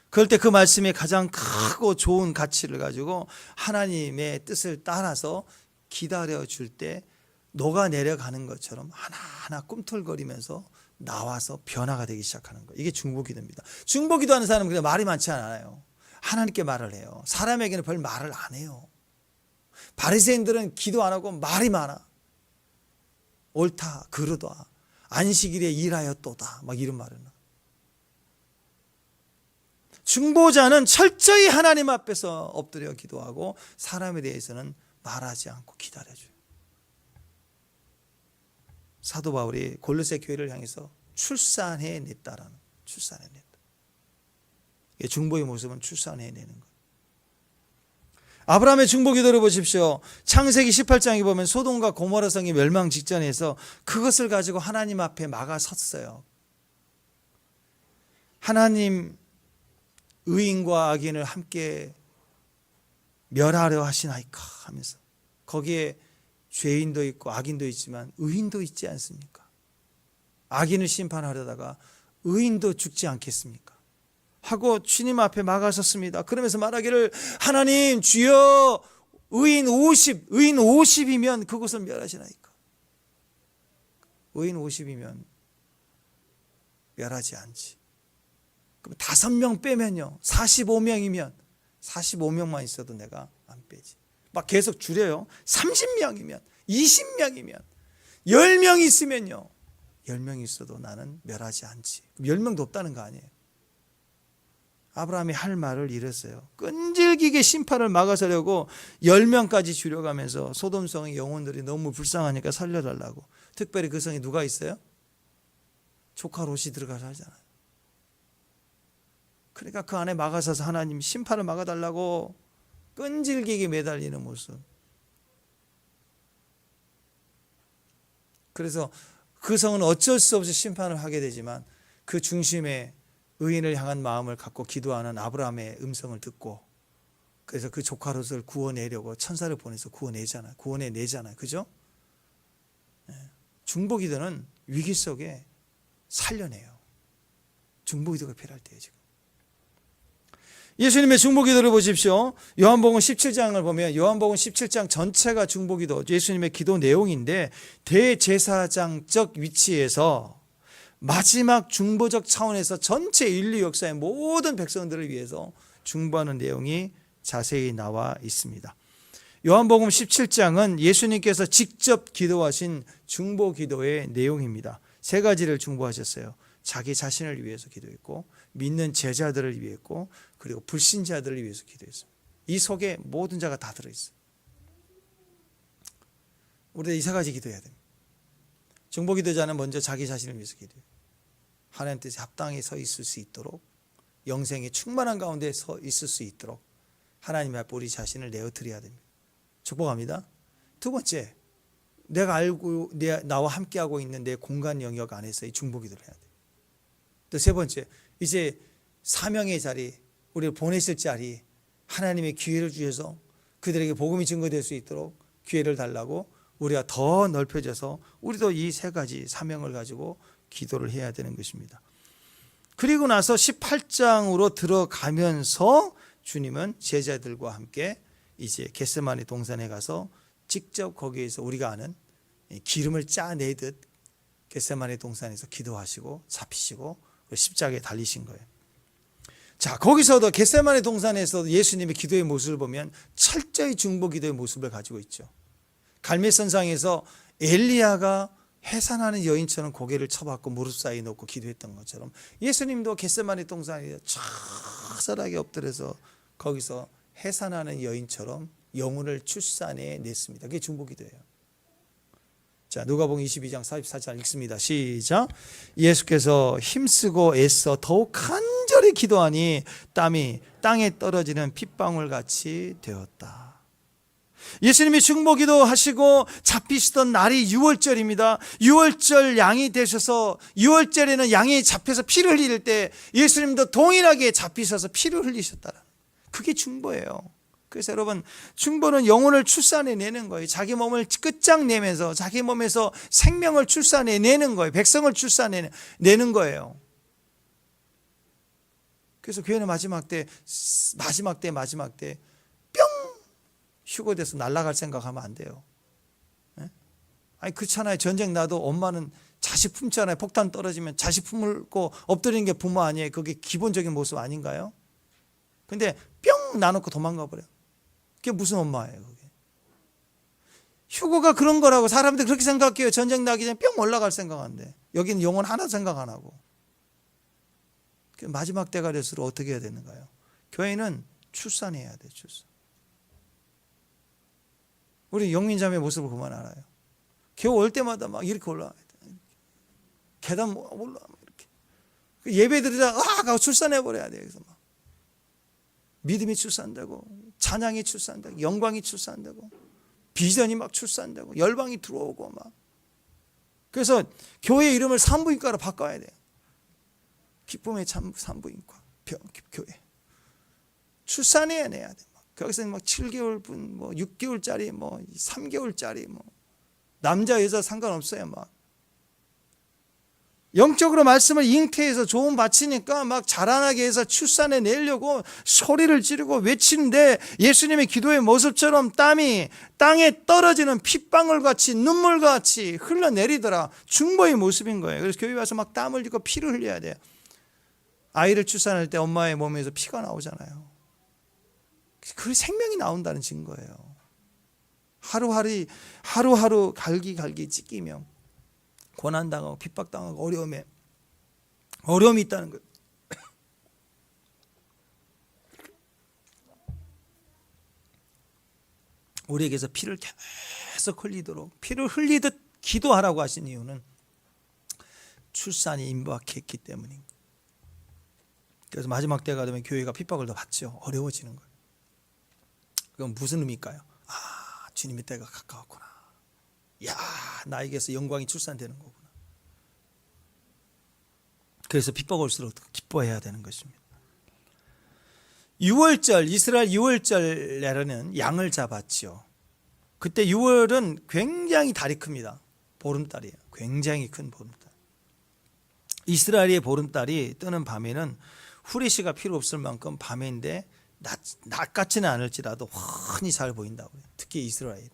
그럴 때 그 말씀이 가장 크고 좋은 가치를 가지고 하나님의 뜻을 따라서 기다려줄 때 녹아내려가는 것처럼 하나하나 꿈틀거리면서 나와서 변화가 되기 시작하는 거예요. 이게 중보기도입니다. 중보기도하는 사람은 그냥 말이 많지 않아요. 하나님께 말을 해요. 사람에게는 별 말을 안 해요. 바리새인들은 기도 안 하고 말이 많아. 옳다, 그르다, 안식일에 일하였도다, 막 이런 말을. 중보자는 철저히 하나님 앞에서 엎드려 기도하고 사람에 대해서는 말하지 않고 기다려줘요. 사도 바울이 골로새 교회를 향해서 출산해냈다라는, 출산해냈다. 중보의 모습은 출산해내는 거예요. 아브라함의 중보 기도를 보십시오. 창세기 18장에 보면 소돔과 고모라 성이 멸망 직전에서 그것을 가지고 하나님 앞에 막아섰어요. 하나님 의인과 악인을 함께 멸하려 하시나이까 하면서 거기에 죄인도 있고 악인도 있지만 의인도 있지 않습니까? 악인을 심판하려다가 의인도 죽지 않겠습니까? 하고 주님 앞에 막아섰습니다. 그러면서 말하기를 하나님 주여 의인 50이면 그것을 멸하시나이까? 의인 50이면 멸하지 않지. 그럼 5명 빼면요 45명이면 45명만 있어도 내가 안 빼지. 막 계속 줄여요. 30명이면 20명이면 10명 있으면요 10명 있어도 나는 멸하지 않지. 10명도 없다는 거 아니에요. 아브라함이 할 말을 이랬어요. 끈질기게 심판을 막아서려고 10명까지 줄여가면서 소돔성의 영혼들이 너무 불쌍하니까 살려달라고. 특별히 그 성에 누가 있어요? 조카 롯이 들어가서 하잖아요. 그러니까 그 안에 막아서서 하나님 심판을 막아달라고 끈질기게 매달리는 모습. 그래서 그 성은 어쩔 수 없이 심판을 하게 되지만 그 중심에 의인을 향한 마음을 갖고 기도하는 아브라함의 음성을 듣고 그래서 그 조카 롯을 구원내려고 천사를 보내서 구원해내잖아요. 그죠? 중보기도는 위기 속에 살려내요. 중보기도가 필요할 때예요. 지금 예수님의 중보기도를 보십시오. 요한복음 17장을 보면 요한복음 17장 전체가 중보기도 예수님의 기도 내용인데 대제사장적 위치에서 마지막 중보적 차원에서 전체 인류 역사의 모든 백성들을 위해서 중보하는 내용이 자세히 나와 있습니다. 요한복음 17장은 예수님께서 직접 기도하신 중보기도의 내용입니다. 3가지를 중보하셨어요. 자기 자신을 위해서 기도했고 믿는 제자들을 위했고 그리고 불신자들을 위해서 기도했습니다. 이 속에 모든 자가 다 들어있어요. 우리가 이 3가지 기도해야 됩니다. 중보기도자는 먼저 자기 자신을 위해서 기도해요. 하나님 뜻에 합당히 서 있을 수 있도록 영생의 충만한 가운데 서 있을 수 있도록 하나님 앞에 우리 자신을 내어드려야 됩니다. 축복합니다. 2번째, 내가 알고 나와 함께하고 있는 내 공간 영역 안에서 이 중보기도를 해야 돼요. 또 3번째, 이제 사명의 자리, 우리를 보내실 자리, 하나님의 기회를 주셔서 그들에게 복음이 증거될 수 있도록 기회를 달라고 우리가 더 넓혀져서 우리도 이 3가지 사명을 가지고 기도를 해야 되는 것입니다. 그리고 나서 18장으로 들어가면서 주님은 제자들과 함께 이제 겟세마네 동산에 가서 직접 거기에서 우리가 아는 기름을 짜내듯 겟세마네 동산에서 기도하시고 잡히시고 십자가에 달리신 거예요. 자, 거기서도 겟세마네 동산에서 예수님의 기도의 모습을 보면 철저히 중보기도의 모습을 가지고 있죠. 갈멜산상에서 엘리야가 해산하는 여인처럼 고개를 쳐박고 무릎 사이에 놓고 기도했던 것처럼 예수님도 겟세마네 동산에 처절하게 엎드려서 거기서 해산하는 여인처럼 영혼을 출산해 냈습니다. 그게 중보기도예요. 자, 누가복음 22장 44절 읽습니다. 시작. 예수께서 힘쓰고 애써 더욱 간절히 간절히 기도하니 땀이 땅에 떨어지는 핏방울 같이 되었다. 예수님이 중보기도 하시고 잡히시던 날이 6월절입니다. 6월절 양이 되셔서 6월절에는 양이 잡혀서 피를 흘릴 때 예수님도 동일하게 잡히셔서 피를 흘리셨다는, 그게 중보예요. 그래서 여러분, 중보는 영혼을 출산해내는 거예요. 자기 몸을 끝장내면서 자기 몸에서 생명을 출산해내는 거예요. 백성을 출산해내는 거예요. 그래서 교회는 마지막 때 뿅 휴거돼서 날아갈 생각하면 안 돼요. 아니 그렇잖아요. 전쟁 나도 엄마는 자식 품잖아요. 폭탄 떨어지면 자식 품고 엎드리는 게 부모 아니에요. 그게 기본적인 모습 아닌가요? 근데 뿅 놔놓고 도망가 버려요. 그게 무슨 엄마예요, 그게? 휴거가 그런 거라고. 사람들 그렇게 생각해요. 전쟁 나기 전에 뿅 올라갈 생각하는데 여기는 영혼 하나 생각 안 하고. 마지막 때가 될수록 어떻게 해야 되는가요? 교회는 출산해야 돼요. 출산. 우리 영민자매의 모습을 그만 알아요. 교회 올 때마다 막 이렇게 올라와야 돼. 계단 올라 이렇게. 예배 드리다가 가고 출산해 버려야 돼요. 그래서 막 믿음이 출산되고, 찬양이 출산되고, 영광이 출산되고, 비전이 막 출산되고, 열방이 들어오고 막. 그래서 교회 이름을 산부인과로 바꿔야 돼요. 기쁨의 산부인과 교회. 출산해야 돼. 거기서 막 7개월 분, 뭐 6개월짜리, 뭐 3개월짜리, 뭐 남자 여자 상관없어요. 막 영적으로 말씀을 잉태해서 좋은 바치니까 막 자라나게 해서 출산해 내려고 소리를 지르고 외치는데, 예수님의 기도의 모습처럼 땀이 땅에 떨어지는 핏방울같이 눈물같이 흘러내리더라. 중보의 모습인 거예요. 그래서 교회 와서 막 땀을 흘리고 피를 흘려야 돼요. 아이를 출산할 때 엄마의 몸에서 피가 나오잖아요. 그 생명이 나온다는 증거예요. 하루하루 갈기 찢기며 고난당하고 핍박당하고 어려움이 있다는 것. 우리에게서 피를 계속 흘리도록, 피를 흘리듯 기도하라고 하신 이유는 출산이 임박했기 때문입니다. 그래서 마지막 때가 되면 교회가 핍박을 더 받죠. 어려워지는 거예요. 그건 무슨 의미일까요? 주님의 때가 가까웠구나. 야, 나에게서 영광이 출산되는 거구나. 그래서 핍박 올수록 기뻐해야 되는 것입니다. 6월절, 이스라엘 6월절에는 양을 잡았죠. 그때 6월은 굉장히 달이 큽니다. 보름달이에요. 굉장히 큰 보름달. 이스라엘의 보름달이 뜨는 밤에는 후레쉬가 필요 없을 만큼 밤인데 낮 같지는 않을지라도 훤히 잘 보인다고 해요. 특히 이스라엘.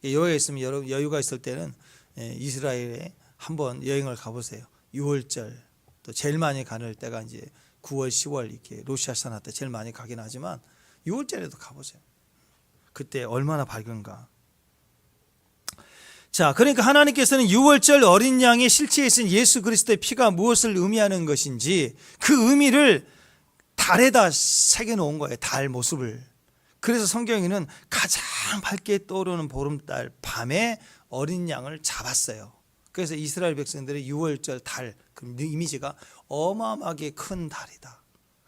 여유가 있으면 여러분 여유가 있을 때는 이스라엘에 한번 여행을 가보세요. 6월절 또 제일 많이 가는 때가 이제 9월, 10월 이렇게 로시아샤나 때 제일 많이 가긴 하지만 6월절에도 가보세요. 그때 얼마나 밝은가. 자, 그러니까 하나님께서는 6월절 어린 양의 실체에 있은 예수 그리스도의 피가 무엇을 의미하는 것인지 그 의미를 달에다 새겨놓은 거예요. 달 모습을. 그래서 성경에는 가장 밝게 떠오르는 보름달 밤에 어린 양을 잡았어요. 그래서 이스라엘 백성들의 6월절 달, 그 이미지가 어마어마하게 큰 달이다.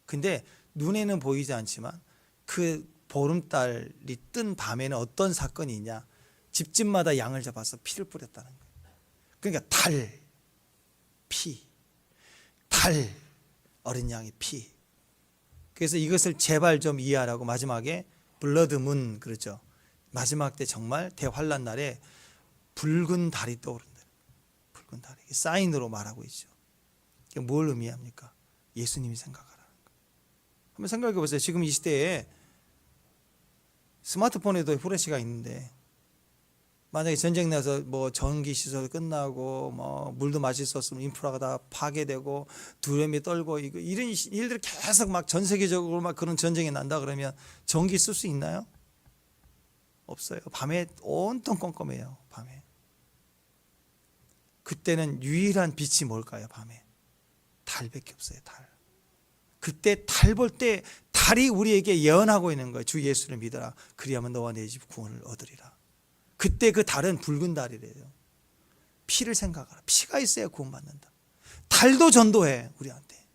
근데 눈에는 보이지 않지만 그 보름달이 뜬 밤에는 어떤 사건이 있냐. 집집마다 양을 잡아서 피를 뿌렸다는 거예요. 그러니까 달, 어린 양의 피. 그래서 이것을 제발 좀 이해하라고 마지막에 블러드문 그러죠. 마지막 때 정말 대환란 날에 붉은 달이 떠오른다. 붉은 달이 사인으로 말하고 있죠. 이게 뭘 의미합니까? 예수님이 생각하라는 거예요. 한번 생각해 보세요. 지금 이 시대에 스마트폰에도 후레쉬가 있는데 만약에 전쟁 나서 뭐 전기 시설 끝나고 뭐 물도 마실 수 없으면 인프라가 다 파괴되고 두려움이 떨고 이런 일들이 계속 막 전 세계적으로 막 그런 전쟁이 난다 그러면 전기 쓸 수 있나요? 없어요. 밤에 온통 껌껌해요. 밤에. 그때는 유일한 빛이 뭘까요? 밤에 달밖에 없어요. 달. 그때 달 볼 때 달이 우리에게 예언하고 있는 거예요. 주 예수를 믿어라. 그리하면 너와 내 집 구원을 얻으리라. 그때 그 달은 붉은 달이래요. 피를 생각하라. 피가 있어야 구원받는다. 달도 전도해 우리한테.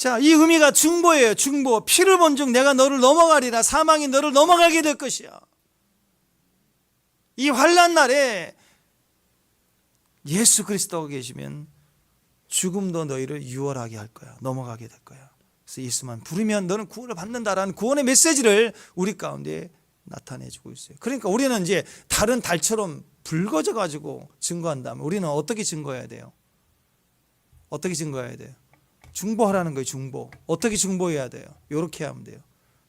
자, 이 의미가 중보예요. 중보. 피를 본즉 내가 너를 넘어가리라. 사망이 너를 넘어가게 될 것이야. 이 환난 날에 예수 그리스도가 계시면 죽음도 너희를 유월하게 할 거야. 넘어가게 될 거야. 그래서 예수만 부르면 너는 구원을 받는다라는 구원의 메시지를 우리 가운데 나타내주고 있어요. 그러니까 우리는 이제 다른 달처럼 붉어져 가지고 증거한다면 우리는 어떻게 증거해야 돼요? 어떻게 증거해야 돼요? 중보하라는 거예요. 중보. 어떻게 중보해야 돼요? 이렇게 하면 돼요.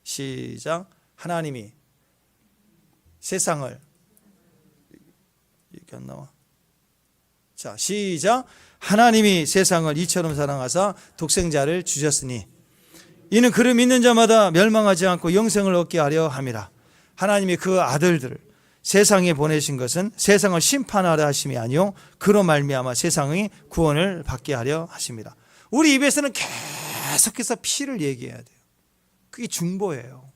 시작. 하나님이 세상을, 이렇게 안 나와. 자, 시작. 하나님이 세상을 이처럼 사랑하사 독생자를 주셨으니 이는 그를 믿는 자마다 멸망하지 않고 영생을 얻게 하려 함이라. 하나님이 그 아들들을 세상에 보내신 것은 세상을 심판하려 하심이 아니요 그로 말미암아 세상의 구원을 받게 하려 하심이라. 우리 입에서는 계속해서 피를 얘기해야 돼요. 그게 중보예요.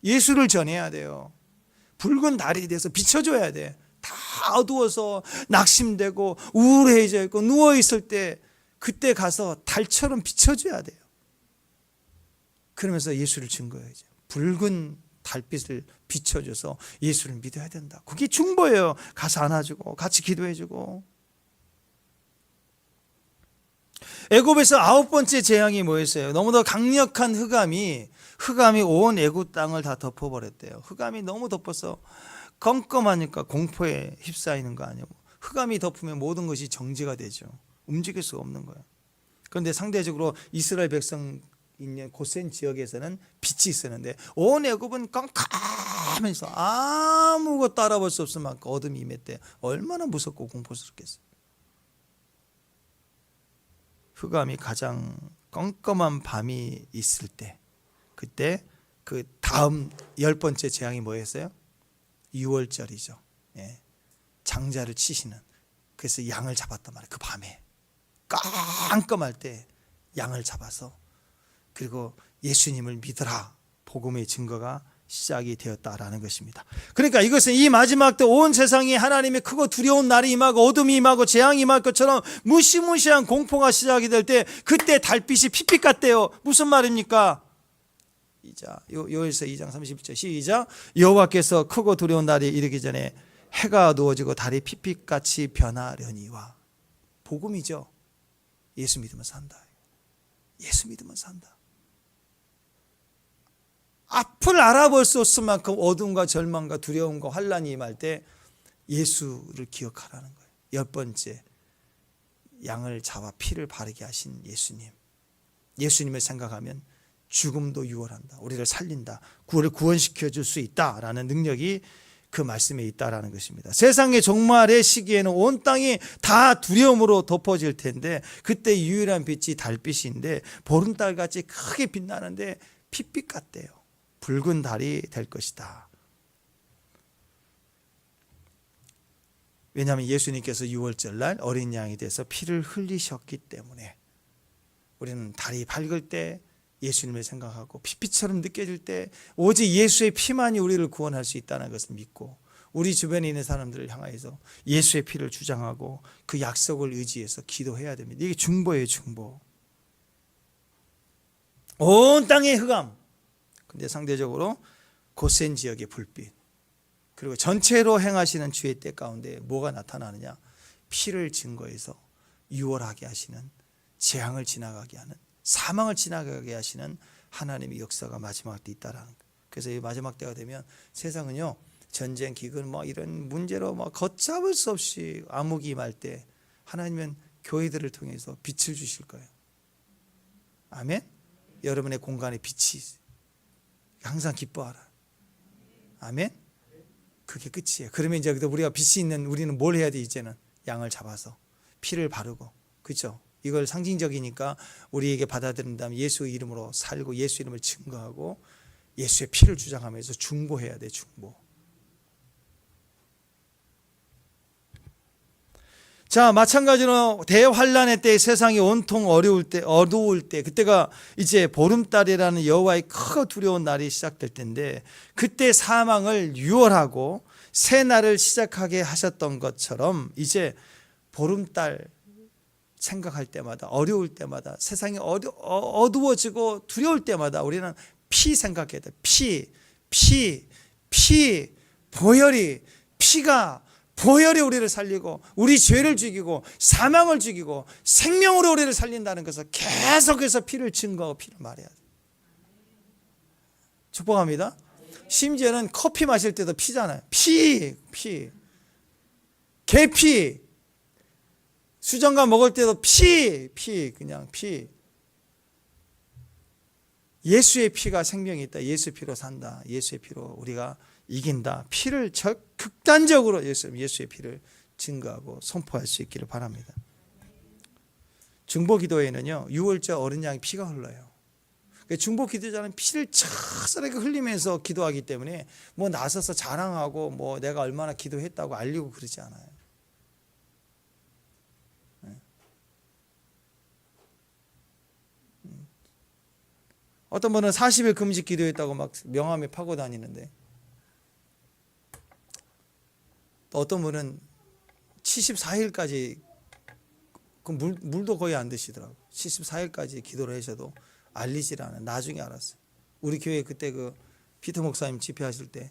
예수를 전해야 돼요. 붉은 달이 돼서 비춰줘야 돼. 다 어두워서 낙심되고 우울해져 있고 누워있을 때 그때 가서 달처럼 비춰줘야 돼요. 그러면서 예수를 증거해야죠. 붉은 달빛을 비춰줘서 예수를 믿어야 된다. 그게 중보예요. 가서 안아주고 같이 기도해주고. 애굽에서 9번째 재앙이 뭐였어요? 너무도 강력한 흑암이 온 애굽 땅을 다 덮어버렸대요. 흑암이 너무 덮어서 껌껌하니까 공포에 휩싸이는 거 아니에요. 흑암이 덮으면 모든 것이 정지가 되죠. 움직일 수가 없는 거예요. 그런데 상대적으로 이스라엘 백성 있는 고센 지역에서는 빛이 있었는데 온 애굽은 깜깜해서 아무것도 알아볼 수 없을 만큼 어둠이 임했대. 얼마나 무섭고 공포스럽겠어요. 흑암이 가장 껌껌한 밤이 있을 때, 그때 그 다음 10번째 재앙이 뭐였어요? 6월절이죠. 예. 장자를 치시는. 그래서 양을 잡았단 말이에요. 그 밤에 깜깜할 때 양을 잡아서, 그리고 예수님을 믿으라, 복음의 증거가 시작이 되었다라는 것입니다. 그러니까 이것은 이 마지막 때 온 세상에 하나님의 크고 두려운 날이 임하고 어둠이 임하고 재앙이 임할 것처럼 무시무시한 공포가 시작이 될 때 그때 달빛이 핏빛 같대요. 무슨 말입니까? 요엘서 2장 31절 시작. 여호와께서 크고 두려운 날이 이르기 전에 해가 누워지고 달이 핏빛같이 변하려니와. 복음이죠. 예수 믿으면 산다. 예수 믿으면 산다. 앞을 알아볼 수 없을 만큼 어둠과 절망과 두려움과 환란이 임할 때 예수를 기억하라는 거예요. 10번째, 양을 잡아 피를 바르게 하신 예수님. 예수님을 생각하면 죽음도 유월한다. 우리를 살린다. 구원시켜 줄 수 있다라는 능력이 그 말씀에 있다라는 것입니다. 세상의 종말의 시기에는 온 땅이 다 두려움으로 덮어질 텐데 그때 유일한 빛이 달빛인데 보름달같이 크게 빛나는데 핏빛 같대요. 붉은 달이 될 것이다. 왜냐하면 예수님께서 6월절 날 어린 양이 돼서 피를 흘리셨기 때문에 우리는 달이 밝을 때 예수님을 생각하고 핏빛처럼 느껴질 때 오직 예수의 피만이 우리를 구원할 수 있다는 것을 믿고 우리 주변에 있는 사람들을 향해서 예수의 피를 주장하고 그 약속을 의지해서 기도해야 됩니다. 이게 중보예요. 중보. 온 땅의 흑암, 근데 상대적으로 고센 지역의 불빛, 그리고 전체로 행하시는 주의 때 가운데 뭐가 나타나느냐? 피를 증거해서 유월하게 하시는, 재앙을 지나가게 하는, 사망을 지나가게 하시는 하나님의 역사가 마지막 때 있다라는 거예요. 그래서 이 마지막 때가 되면 세상은요, 전쟁, 기근 이런 문제로 걷잡을 수 없이 암흑이 임할 때 하나님은 교회들을 통해서 빛을 주실 거예요. 아멘. 여러분의 공간에 빛이 있어요. 항상 기뻐하라. 아멘. 그게 끝이에요. 그러면 이제 우리가 빛이 있는 우리는 뭘 해야 돼? 이제는 양을 잡아서 피를 바르고, 그렇죠? 이걸 상징적이니까 우리에게 받아들인다면 예수의 이름으로 살고 예수 이름을 증거하고 예수의 피를 주장하면서 중보해야 돼. 중보. 자, 마찬가지로 대환란의 때 세상이 온통 어두울 때 그때가 이제 보름달이라는 여호와의 크고 두려운 날이 시작될 텐데 그때 사망을 유월하고 새 날을 시작하게 하셨던 것처럼 이제 보름달 생각할 때마다, 어려울 때마다, 세상이 어두워지고 두려울 때마다 우리는 피 생각해야 돼. 피가 보혈이 우리를 살리고 우리 죄를 죽이고 사망을 죽이고 생명으로 우리를 살린다는 것을 계속해서 피를 증거하고 피를 말해야 돼. 축복합니다. 심지어는 커피 마실 때도 피잖아요. 계피, 수정과 먹을 때도 그냥 피. 예수의 피가 생명이 있다. 예수의 피로 산다. 예수의 피로 우리가 이긴다. 피를 극단적으로 예수의 피를 증거하고 선포할 수 있기를 바랍니다. 중보기도에는요, 유월절 어린 양의 피가 흘러요. 중보기도자는 피를 철저하게 흘리면서 기도하기 때문에 뭐 나서서 자랑하고 뭐 내가 얼마나 기도했다고 알리고 그러지 않아요. 어떤 분은 40일 금식 기도했다고 막 명함에 파고 다니는데, 또 어떤 분은 74일까지 물도 거의 안 드시더라고요. 74일까지 기도를 하셔도 알리질 않아요. 나중에 알았어요. 우리 교회 그때 그 피터 목사님 집회하실 때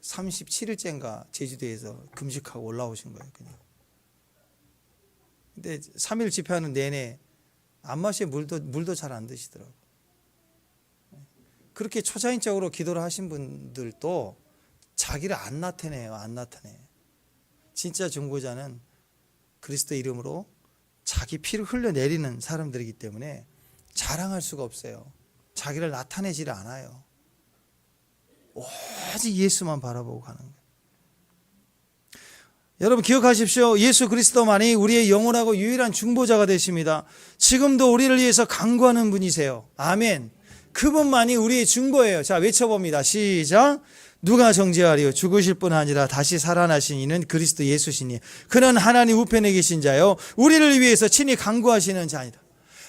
37일째인가 제주도에서 금식하고 올라오신 거예요. 그냥. 근데 3일 집회하는 내내 안 마시고 물도 잘 안 드시더라고요. 그렇게 초자연적으로 기도를 하신 분들도 자기를 안 나타내요. 진짜 중보자는 그리스도 이름으로 자기 피를 흘려내리는 사람들이기 때문에 자랑할 수가 없어요. 자기를 나타내지를 않아요. 오직 예수만 바라보고 가는 거예요. 여러분 기억하십시오. 예수 그리스도만이 우리의 영원하고 유일한 중보자가 되십니다. 지금도 우리를 위해서 간구하는 분이세요. 아멘. 그분만이 우리의 중보예요. 자, 외쳐봅니다. 시작. 누가 정죄하리요? 죽으실 뿐 아니라 다시 살아나신 이는 그리스도 예수시니 그는 하나님 우편에 계신 자요 우리를 위해서 친히 간구하시는 자이다.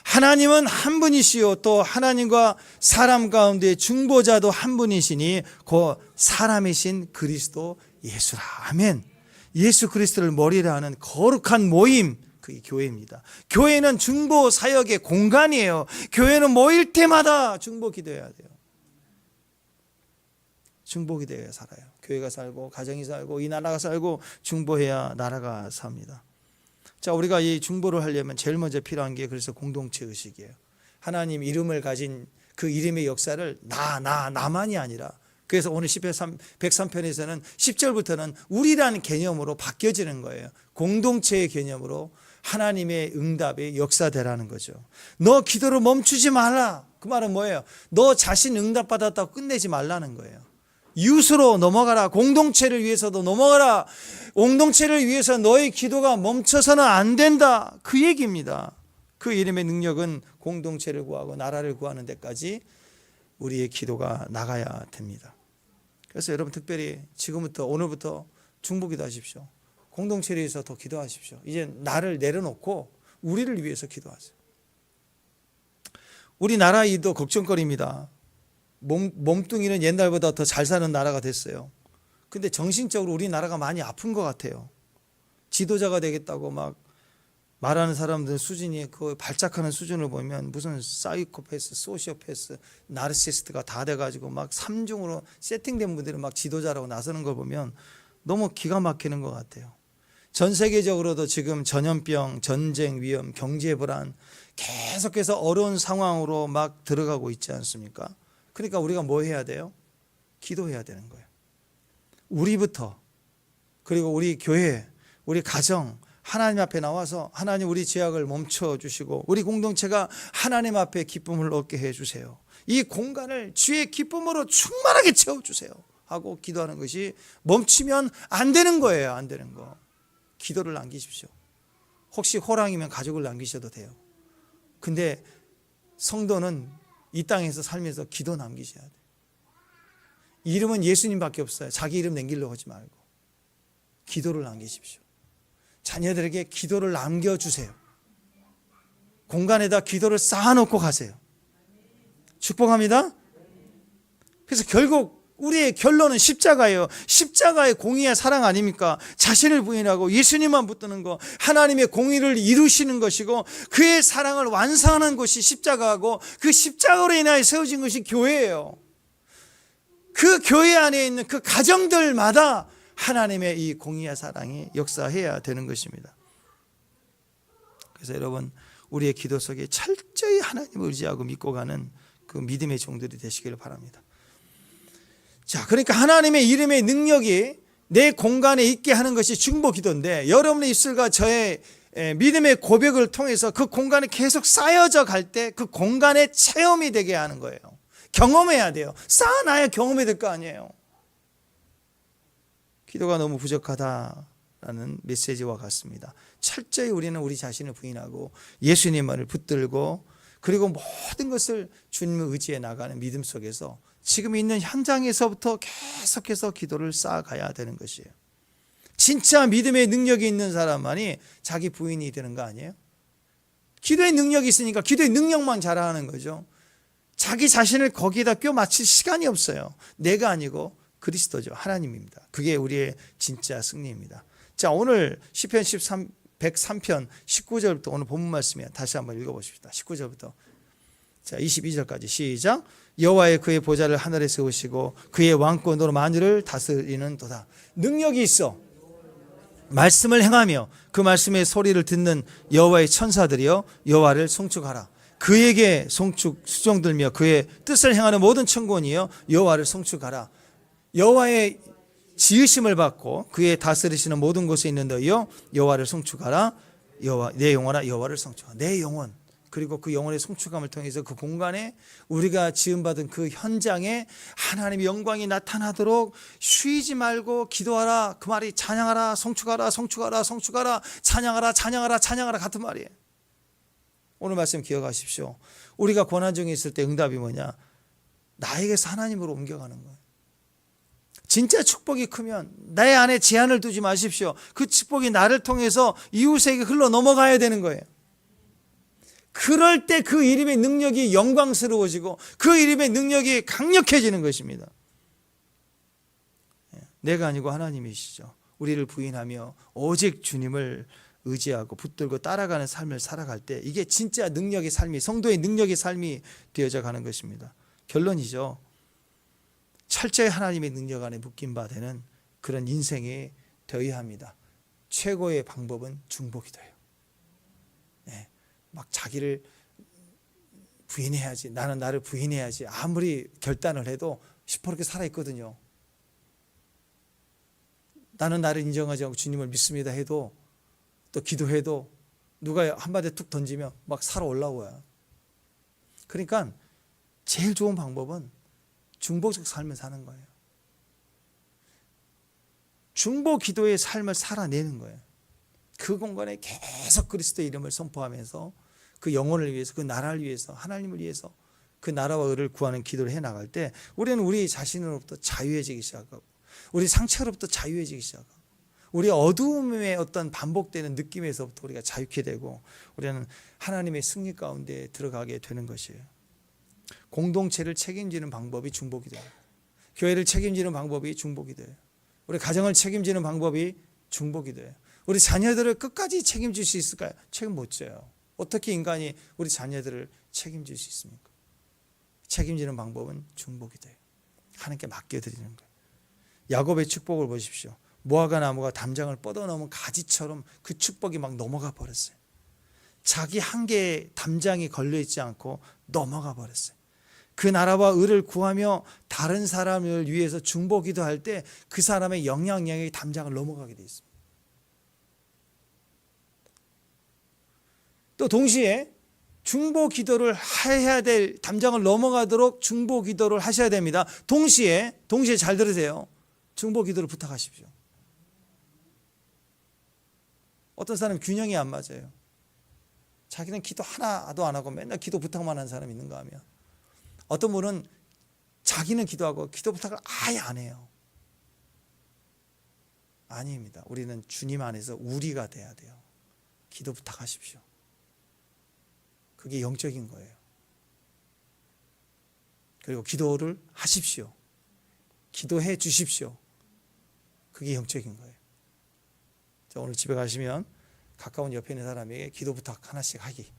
하나님은 한 분이시요 또 하나님과 사람 가운데 중보자도 한 분이시니 그 사람이신 그리스도 예수라. 아멘. 예수 그리스도를 머리로 하는 거룩한 모임, 그게 교회입니다. 교회는 중보 사역의 공간이에요. 교회는 모일 때마다 중보 기도해야 돼요. 중보 기도해야 살아요. 교회가 살고 가정이 살고 이 나라가 살고 중보해야 나라가 삽니다. 자, 우리가 이 중보를 하려면 제일 먼저 필요한 게 그래서 공동체 의식이에요. 하나님 이름을 가진 그 이름의 역사를 나만이 아니라, 그래서 오늘 시편 103편에서는 10절부터는 우리라는 개념으로 바뀌어지는 거예요. 공동체의 개념으로 하나님의 응답의 역사되라는 거죠. 너 기도를 멈추지 말라. 그 말은 뭐예요? 너 자신 응답받았다고 끝내지 말라는 거예요. 이웃으로 넘어가라. 공동체를 위해서도 넘어가라. 공동체를 위해서 너의 기도가 멈춰서는 안 된다. 그 얘기입니다. 그 이름의 능력은 공동체를 구하고 나라를 구하는 데까지 우리의 기도가 나가야 됩니다. 그래서 여러분 특별히 지금부터 오늘부터 중보기도 하십시오. 공동체를 위해서 더 기도하십시오. 이제 나를 내려놓고 우리를 위해서 기도하세요. 우리나라도 걱정거리입니다. 몸뚱이는 옛날보다 더 잘 사는 나라가 됐어요. 근데 정신적으로 우리나라가 많이 아픈 것 같아요. 지도자가 되겠다고 막 말하는 사람들 수준이 그 발작하는 수준을 보면 무슨 사이코패스, 소시오패스, 나르시스트가 다 돼가지고 막 3중으로 세팅된 분들이 막 지도자라고 나서는 걸 보면 너무 기가 막히는 것 같아요. 전 세계적으로도 지금 전염병, 전쟁 위험, 경제 불안 계속해서 어려운 상황으로 막 들어가고 있지 않습니까? 그러니까 우리가 뭐 해야 돼요? 기도해야 되는 거예요. 우리부터, 그리고 우리 교회, 우리 가정, 하나님 앞에 나와서 하나님 우리 죄악을 멈춰주시고 우리 공동체가 하나님 앞에 기쁨을 얻게 해주세요. 이 공간을 주의 기쁨으로 충만하게 채워주세요 하고 기도하는 것이 멈추면 안 되는 거예요. 안 되는 거. 기도를 남기십시오. 혹시 호랑이면 가족을 남기셔도 돼요. 근데 성도는 이 땅에서 살면서 기도 남기셔야 돼요. 이름은 예수님밖에 없어요. 자기 이름 남기려고 하지 말고 기도를 남기십시오. 자녀들에게 기도를 남겨주세요. 공간에다 기도를 쌓아놓고 가세요. 축복합니다. 그래서 결국 우리의 결론은 십자가예요. 십자가의 공의의 사랑 아닙니까? 자신을 부인하고 예수님만 붙드는 거, 하나님의 공의를 이루시는 것이고 그의 사랑을 완성하는 것이 십자가고 그 십자가로 인하여 세워진 것이 교회예요. 그 교회 안에 있는 그 가정들마다 하나님의 이 공의의 사랑이 역사해야 되는 것입니다. 그래서 여러분, 우리의 기도 속에 철저히 하나님을 의지하고 믿고 가는 그 믿음의 종들이 되시기를 바랍니다. 자, 그러니까 하나님의 이름의 능력이 내 공간에 있게 하는 것이 중보 기도인데, 여러분의 입술과 저의 믿음의 고백을 통해서 그 공간에 계속 쌓여져 갈 때 그 공간에 체험이 되게 하는 거예요. 경험해야 돼요. 쌓아놔야 경험이 될 거 아니에요. 기도가 너무 부족하다라는 메시지와 같습니다. 철저히 우리는 우리 자신을 부인하고 예수님만을 붙들고 그리고 모든 것을 주님을 의지해 나가는 믿음 속에서 지금 있는 현장에서부터 계속해서 기도를 쌓아가야 되는 것이에요. 진짜 믿음의 능력이 있는 사람만이 자기 부인이 되는 거 아니에요? 기도의 능력이 있으니까 기도의 능력만 자랑하는 거죠. 자기 자신을 거기에다 껴 맞출 시간이 없어요. 내가 아니고 그리스도죠. 하나님입니다. 그게 우리의 진짜 승리입니다. 자, 오늘 시편 103편 19절부터 오늘 본문 말씀이야. 다시 한번 읽어보십시다. 19절부터 자 22절까지 시작. 여호와의 그의 보좌를 하늘에 세우시고 그의 왕권으로 만유를 다스리는 도다. 능력이 있어. 말씀을 행하며 그 말씀의 소리를 듣는 여호와의 천사들이여 여호와를 송축하라. 그에게 송축 수종들며 그의 뜻을 행하는 모든 천군이여 여호와를 송축하라. 여호와의 지으심을 받고 그의 다스리시는 모든 곳에 있는 너희여 여호와를 송축하라. 내 영혼아 여호와를 송축하라. 내 영혼, 그리고 그 영혼의 송축함을 통해서 그 공간에 우리가 지음받은 그 현장에 하나님의 영광이 나타나도록 쉬지 말고 기도하라. 그 말이 찬양하라, 송축하라, 송축하라, 송축하라, 찬양하라, 찬양하라, 찬양하라 같은 말이에요. 오늘 말씀 기억하십시오. 우리가 고난 중에 있을 때 응답이 뭐냐? 나에게서 하나님으로 옮겨가는 거예요. 진짜 축복이 크면 내 안에 제한을 두지 마십시오. 그 축복이 나를 통해서 이웃에게 흘러 넘어가야 되는 거예요. 그럴 때 그 이름의 능력이 영광스러워지고 그 이름의 능력이 강력해지는 것입니다. 내가 아니고 하나님이시죠. 우리를 부인하며 오직 주님을 의지하고 붙들고 따라가는 삶을 살아갈 때 이게 진짜 능력의 삶이, 성도의 능력의 삶이 되어져 가는 것입니다. 결론이죠. 철저히 하나님의 능력 안에 묶인 바 되는 그런 인생이 되어야 합니다. 최고의 방법은 중보기도예요. 네, 막 자기를 부인해야지, 나는 나를 부인해야지 아무리 결단을 해도 시퍼렇게 살아있거든요. 나는 나를 인정하지 않고 주님을 믿습니다 해도 또 기도해도 누가 한마디 툭 던지면 막 살아 올라와요. 그러니까 제일 좋은 방법은 중보적 삶을 사는 거예요. 중보 기도의 삶을 살아내는 거예요. 그 공간에 계속 그리스도의 이름을 선포하면서 그 영혼을 위해서, 그 나라를 위해서, 하나님을 위해서 그 나라와 의를 구하는 기도를 해나갈 때 우리는 우리 자신으로부터 자유해지기 시작하고 우리 상처로부터 자유해지기 시작하고 우리 어두움의 어떤 반복되는 느낌에서부터 우리가 자유케 되고 우리는 하나님의 승리 가운데 들어가게 되는 것이에요. 공동체를 책임지는 방법이 중보기도예요. 교회를 책임지는 방법이 중보기도예요. 우리 가정을 책임지는 방법이 중보기도예요. 우리 자녀들을 끝까지 책임질 수 있을까요? 책임 못 져요. 어떻게 인간이 우리 자녀들을 책임질 수 있습니까? 책임지는 방법은 중보기도예요. 하나님께 맡겨드리는 거예요. 야곱의 축복을 보십시오. 무화과 나무가 담장을 뻗어넘은 가지처럼 그 축복이 막 넘어가 버렸어요. 자기 한 개의 담장이 걸려있지 않고 넘어가 버렸어요. 그 나라와 의를 구하며 다른 사람을 위해서 중보기도할 때 그 사람의 영향력이 담장을 넘어가게 되어 있습니다. 또 동시에 중보기도를 해야 될 담장을 넘어가도록 중보기도를 하셔야 됩니다. 동시에 잘 들으세요. 중보기도를 부탁하십시오. 어떤 사람은 균형이 안 맞아요. 자기는 기도 하나도 안 하고 맨날 기도 부탁만 하는 사람이 있는가 하면 어떤 분은 자기는 기도하고 기도 부탁을 아예 안 해요. 아닙니다. 우리는 주님 안에서 우리가 돼야 돼요. 기도 부탁하십시오. 그게 영적인 거예요. 그리고 기도를 하십시오. 기도해 주십시오. 그게 영적인 거예요. 자, 오늘 집에 가시면 가까운 옆에 있는 사람에게 기도 부탁 하나씩 하기.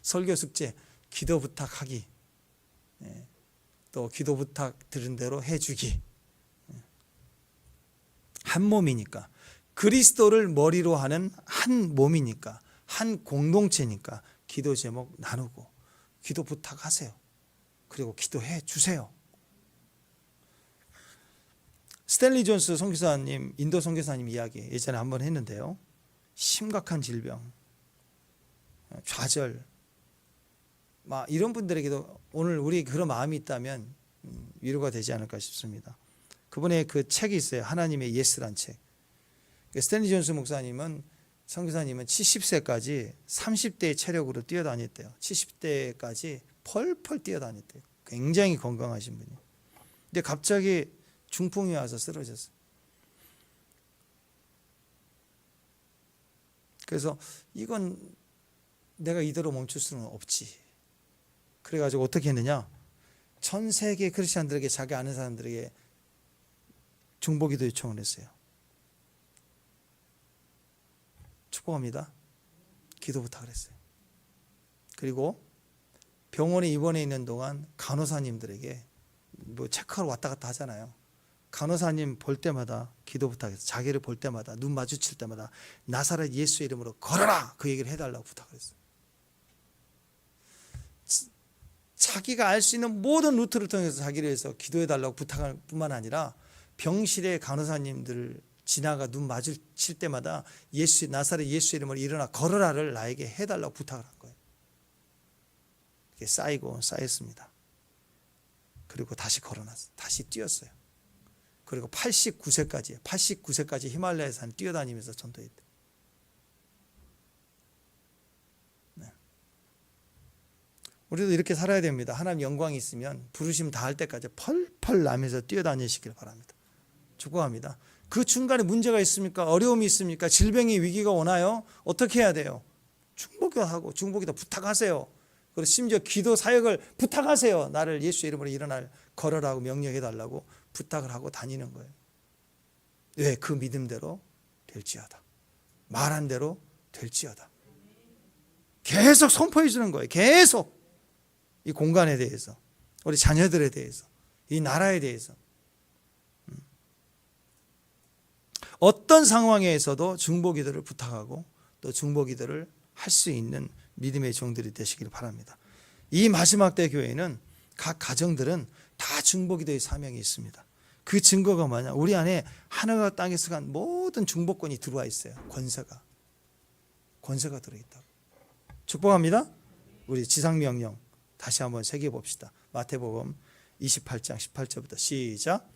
설교 숙제 기도 부탁하기. 또 기도 부탁 들은 대로 해주기. 한 몸이니까, 그리스도를 머리로 하는 한 몸이니까, 한 공동체니까 기도 제목 나누고 기도 부탁하세요. 그리고 기도해 주세요. 스탠리 존스 선교사님, 인도 선교사님 이야기 예전에 한번 했는데요. 심각한 질병, 좌절, 이런 분들에게도 오늘 우리 그런 마음이 있다면 위로가 되지 않을까 싶습니다. 그분의 그 책이 있어요. 하나님의 예스란 책. 스탠리 존스 목사님은, 선교사님은 70세까지 30대의 체력으로 뛰어다녔대요. 70대까지 펄펄 뛰어다녔대요. 굉장히 건강하신 분이에요. 근데 갑자기 중풍이 와서 쓰러졌어요. 그래서 이건 내가 이대로 멈출 수는 없지. 그래가지고 어떻게 했느냐, 전 세계 크리스찬들에게, 자기 아는 사람들에게 중보기도 요청을 했어요. 축복합니다. 기도 부탁을 했어요. 그리고 병원에 입원해 있는 동안 간호사님들에게 체크하러 왔다 갔다 하잖아요. 간호사님 볼 때마다 기도 부탁해서, 자기를 볼 때마다, 눈 마주칠 때마다 나사렛 예수의 이름으로 걸어라, 그 얘기를 해달라고 부탁을 했어요. 자기가 알 수 있는 모든 루트를 통해서 자기를 위해서 기도해달라고 부탁할 뿐만 아니라, 병실의 간호사님들 지나가 눈 마주칠 때마다 나사렛 예수 이름으로 일어나 걸어라를 나에게 해달라고 부탁을 한 거예요. 이게 쌓이고 쌓였습니다. 그리고 다시 걸어놨어요. 다시 뛰었어요. 그리고 89세까지 히말라야 산 뛰어다니면서 전도했대요. 네. 우리도 이렇게 살아야 됩니다. 하나님 영광이 있으면 부르심 다 할 때까지 펄펄 나면서 뛰어다니시길 바랍니다. 축복합니다. 그 중간에 문제가 있습니까? 어려움이 있습니까? 질병의 위기가 오나요? 어떻게 해야 돼요? 중보기도 중보기도 부탁하세요. 그리고 심지어 기도 사역을 부탁하세요. 나를 예수 이름으로 걸어라고 명령해달라고 부탁을 하고 다니는 거예요. 왜? 그 믿음대로 될지어다. 말한 대로 될지어다. 계속 선포해 주는 거예요. 계속. 이 공간에 대해서, 우리 자녀들에 대해서, 이 나라에 대해서. 어떤 상황에서도 중보기도를 부탁하고 또 중보기도를 할 수 있는 믿음의 종들이 되시길 바랍니다. 이 마지막 때 교회는, 각 가정들은 다 중보기도의 사명이 있습니다. 그 증거가 뭐냐? 우리 안에 하늘과 땅에서 간 모든 중보권이 들어와 있어요. 권세가 들어있다고. 축복합니다. 우리 지상명령 다시 한번 새겨봅시다. 마태복음 28장 18절부터 시작.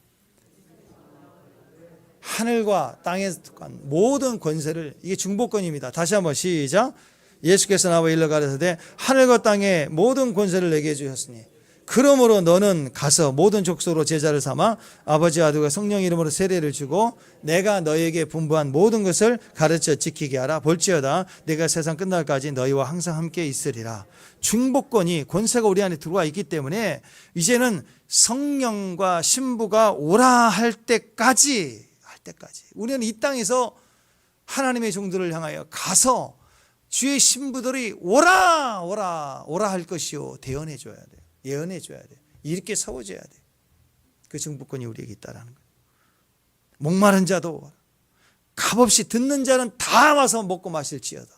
하늘과 땅에 간 모든 권세를, 이게 중보권입니다. 다시 한번 시작. 예수께서 나와 일러 가라사대 하늘과 땅의 모든 권세를 내게 주셨으니 그러므로 너는 가서 모든 족속으로 제자를 삼아 아버지, 아들과 성령 이름으로 세례를 주고 내가 너에게 분부한 모든 것을 가르쳐 지키게 하라. 볼지어다 내가 세상 끝날까지 너희와 항상 함께 있으리라. 중보권이, 권세가 우리 안에 들어와 있기 때문에 이제는 성령과 신부가 오라 할 때까지 우리는 이 땅에서 하나님의 종들을 향하여 가서 주의 신부들이 오라 할 것이요 대언해 줘야 돼요. 예언해 줘야 돼요. 이렇게 세워줘야 돼요. 그 중보권이 우리에게 있다라는 거예요. 목마른 자도 값없이 듣는 자는 다 와서 먹고 마실지어다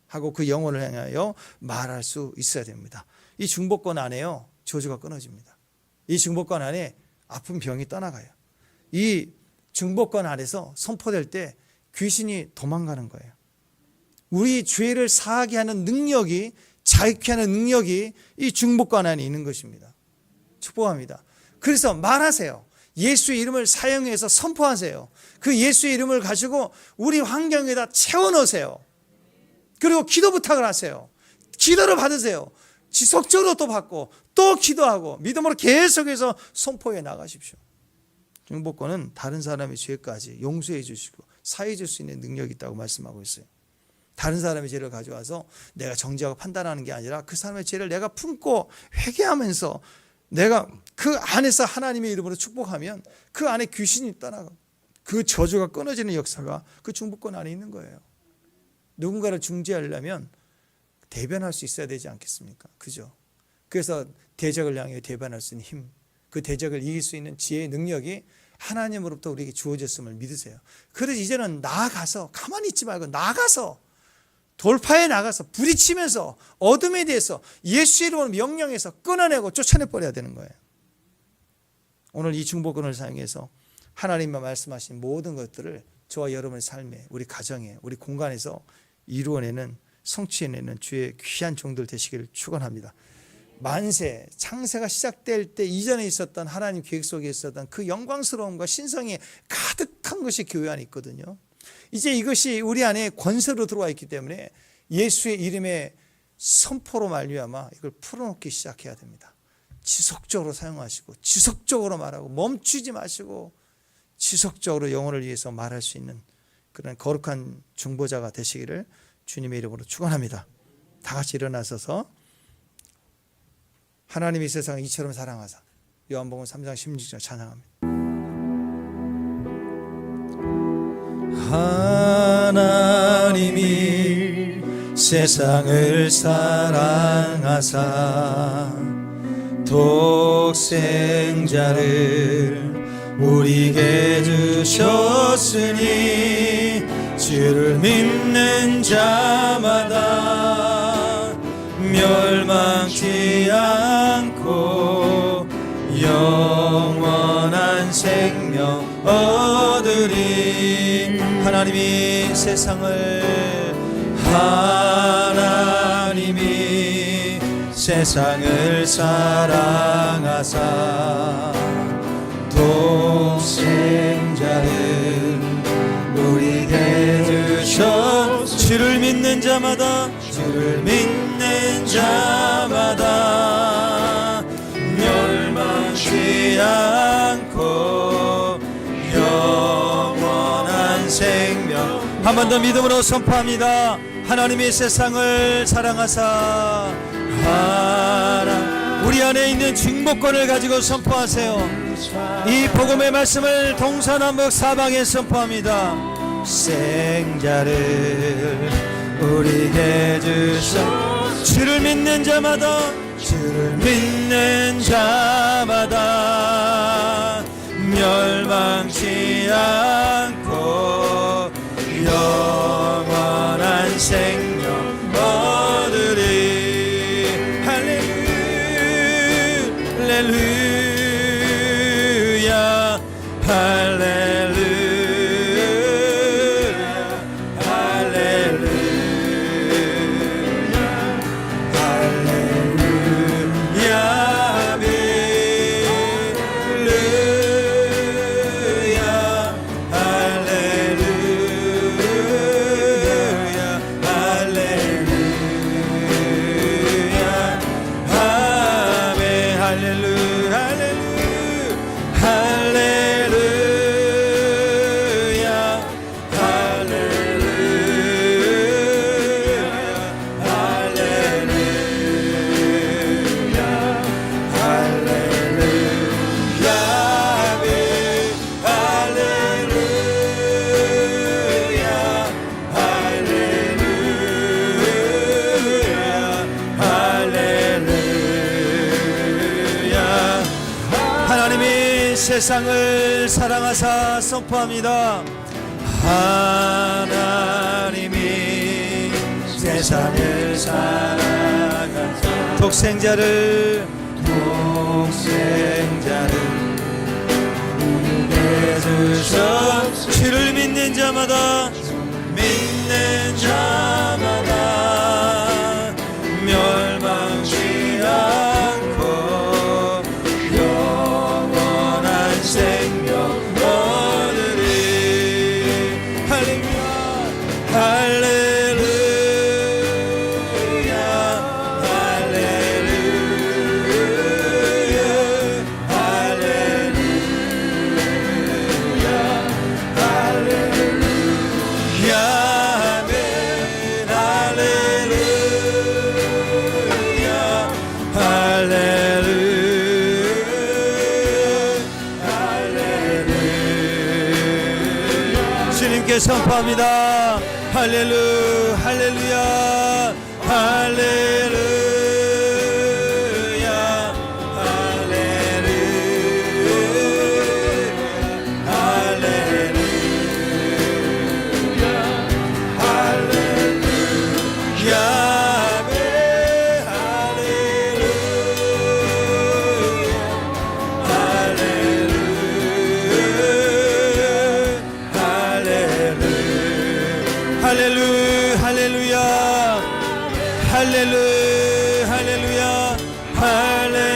하고 그 영혼을 향하여 말할 수 있어야 됩니다. 이 중보권 안에요, 저주가 끊어집니다. 이 중보권 안에 아픈 병이 떠나가요. 이 중보권 안에서 선포될 때 귀신이 도망가는 거예요. 우리 죄를 사하게 하는 능력이, 자유케 하는 능력이 이 중보권 안에 있는 것입니다. 축복합니다. 그래서 말하세요. 예수의 이름을 사용해서 선포하세요. 그 예수의 이름을 가지고 우리 환경에다 채워넣으세요. 그리고 기도 부탁을 하세요. 기도를 받으세요. 지속적으로 또 받고 또 기도하고 믿음으로 계속해서 선포해 나가십시오. 중보권은 다른 사람의 죄까지 용서해 주시고 사해 줄 수 있는 능력이 있다고 말씀하고 있어요. 다른 사람의 죄를 가져와서 내가 정죄하고 판단하는 게 아니라 그 사람의 죄를 내가 품고 회개하면서 내가 그 안에서 하나님의 이름으로 축복하면 그 안에 귀신이 떠나가고 그 저주가 끊어지는 역사가 그 중보권 안에 있는 거예요. 누군가를 중재하려면 대변할 수 있어야 되지 않겠습니까? 그죠? 그래서 대적을 향해 대변할 수 있는 힘, 그 대적을 이길 수 있는 지혜의 능력이 하나님으로부터 우리에게 주어졌음을 믿으세요. 그래서 이제는 나아가서, 가만히 있지 말고 나가서, 돌파해 나가서 부딪히면서 어둠에 대해서 예수 이름으로 명령해서 끊어내고 쫓아내버려야 되는 거예요. 오늘 이 중보권을 사용해서 하나님의 말씀하신 모든 것들을 저와 여러분의 삶에, 우리 가정에, 우리 공간에서 이루어내는, 성취해내는 주의 귀한 종들 되시기를 축원합니다. 만세, 창세가 시작될 때 이전에 있었던 하나님 계획 속에 있었던 그 영광스러움과 신성이 가득한 것이 교회 안에 있거든요. 이제 이것이 우리 안에 권세로 들어와 있기 때문에 예수의 이름의 선포로 말미암아 이걸 풀어놓기 시작해야 됩니다. 지속적으로 사용하시고 지속적으로 말하고 멈추지 마시고 지속적으로 영혼을 위해서 말할 수 있는 그런 거룩한 중보자가 되시기를 주님의 이름으로 축원합니다. 다 같이 일어나셔서 하나님이 세상을 이처럼 사랑하사 요한복음 3장 16절 찬양합니다. 하나님이 세상을 사랑하사 독생자를 우리에게 주셨으니 주를 믿는 자마다 멸망치 않고 영원한 생명 얻으리. 하나님이 세상을 사랑하사 독생자를 우리에게 주셔 주를 믿는 자마다 멸망치 않고 영원한 생명. 한 번 더 믿음으로 선포합니다. 하나님이 세상을 사랑하사 우리 안에 있는 중보권을 가지고 선포하세요. 이 복음의 말씀을 동서남북 사방에 선포합니다. 생자를 우리에게 주셔 주를 믿는 자마다 멸망치 않고 영원한 생명 얻으리. 할렐루야 할렐루야 할렐루야 할렐루야 세상을 사랑하사 선포합니다. 하나님이 세상을 사랑하사 독생자를 우리에게 주셔 주를 믿는 자마다 멸망치 않고 영원한 생명 얻으리. 할렐루야 할렐루야 할렐루야 할렐루야 할렐루야 주님께 선포합니다. 할렐루야, 할렐루야, 할렐루야. 할렐루야, 할렐루야, 할렐루야, 할렐루야, 할렐루야,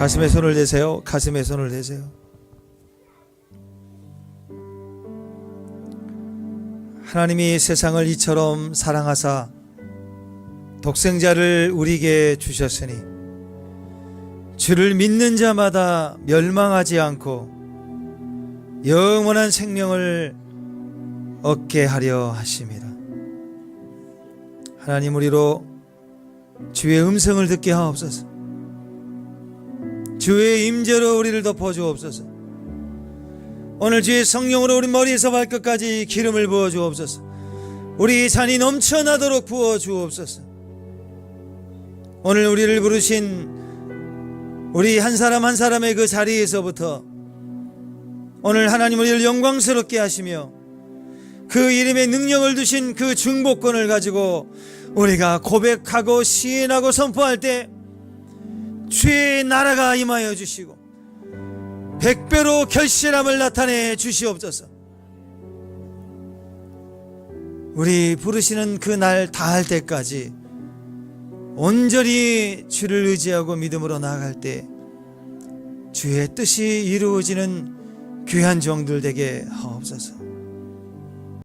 가슴에 손을 대세요. 가슴에 손을 대세요. 하나님이 세상을 이처럼 사랑하사 독생자를 우리에게 주셨으니 주를 믿는 자마다 멸망하지 않고 영원한 생명을 얻게 하려 하십니다. 하나님, 우리로 주의 음성을 듣게 하옵소서. 주의 임재로 우리를 덮어주옵소서. 오늘 주의 성령으로 우리 머리에서 발끝까지 기름을 부어주옵소서. 우리 잔이 넘쳐나도록 부어주옵소서. 오늘 우리를 부르신 우리 한 사람 한 사람의 그 자리에서부터 오늘 하나님 우리를 영광스럽게 하시며 그 이름의 능력을 두신 그 중보권을 가지고 우리가 고백하고 시인하고 선포할 때 주의 나라가 임하여 주시고 백배로 결실함을 나타내 주시옵소서. 우리 부르시는 그 날 다할 때까지 온전히 주를 의지하고 믿음으로 나아갈 때 주의 뜻이 이루어지는 귀한 종들 되게 하옵소서.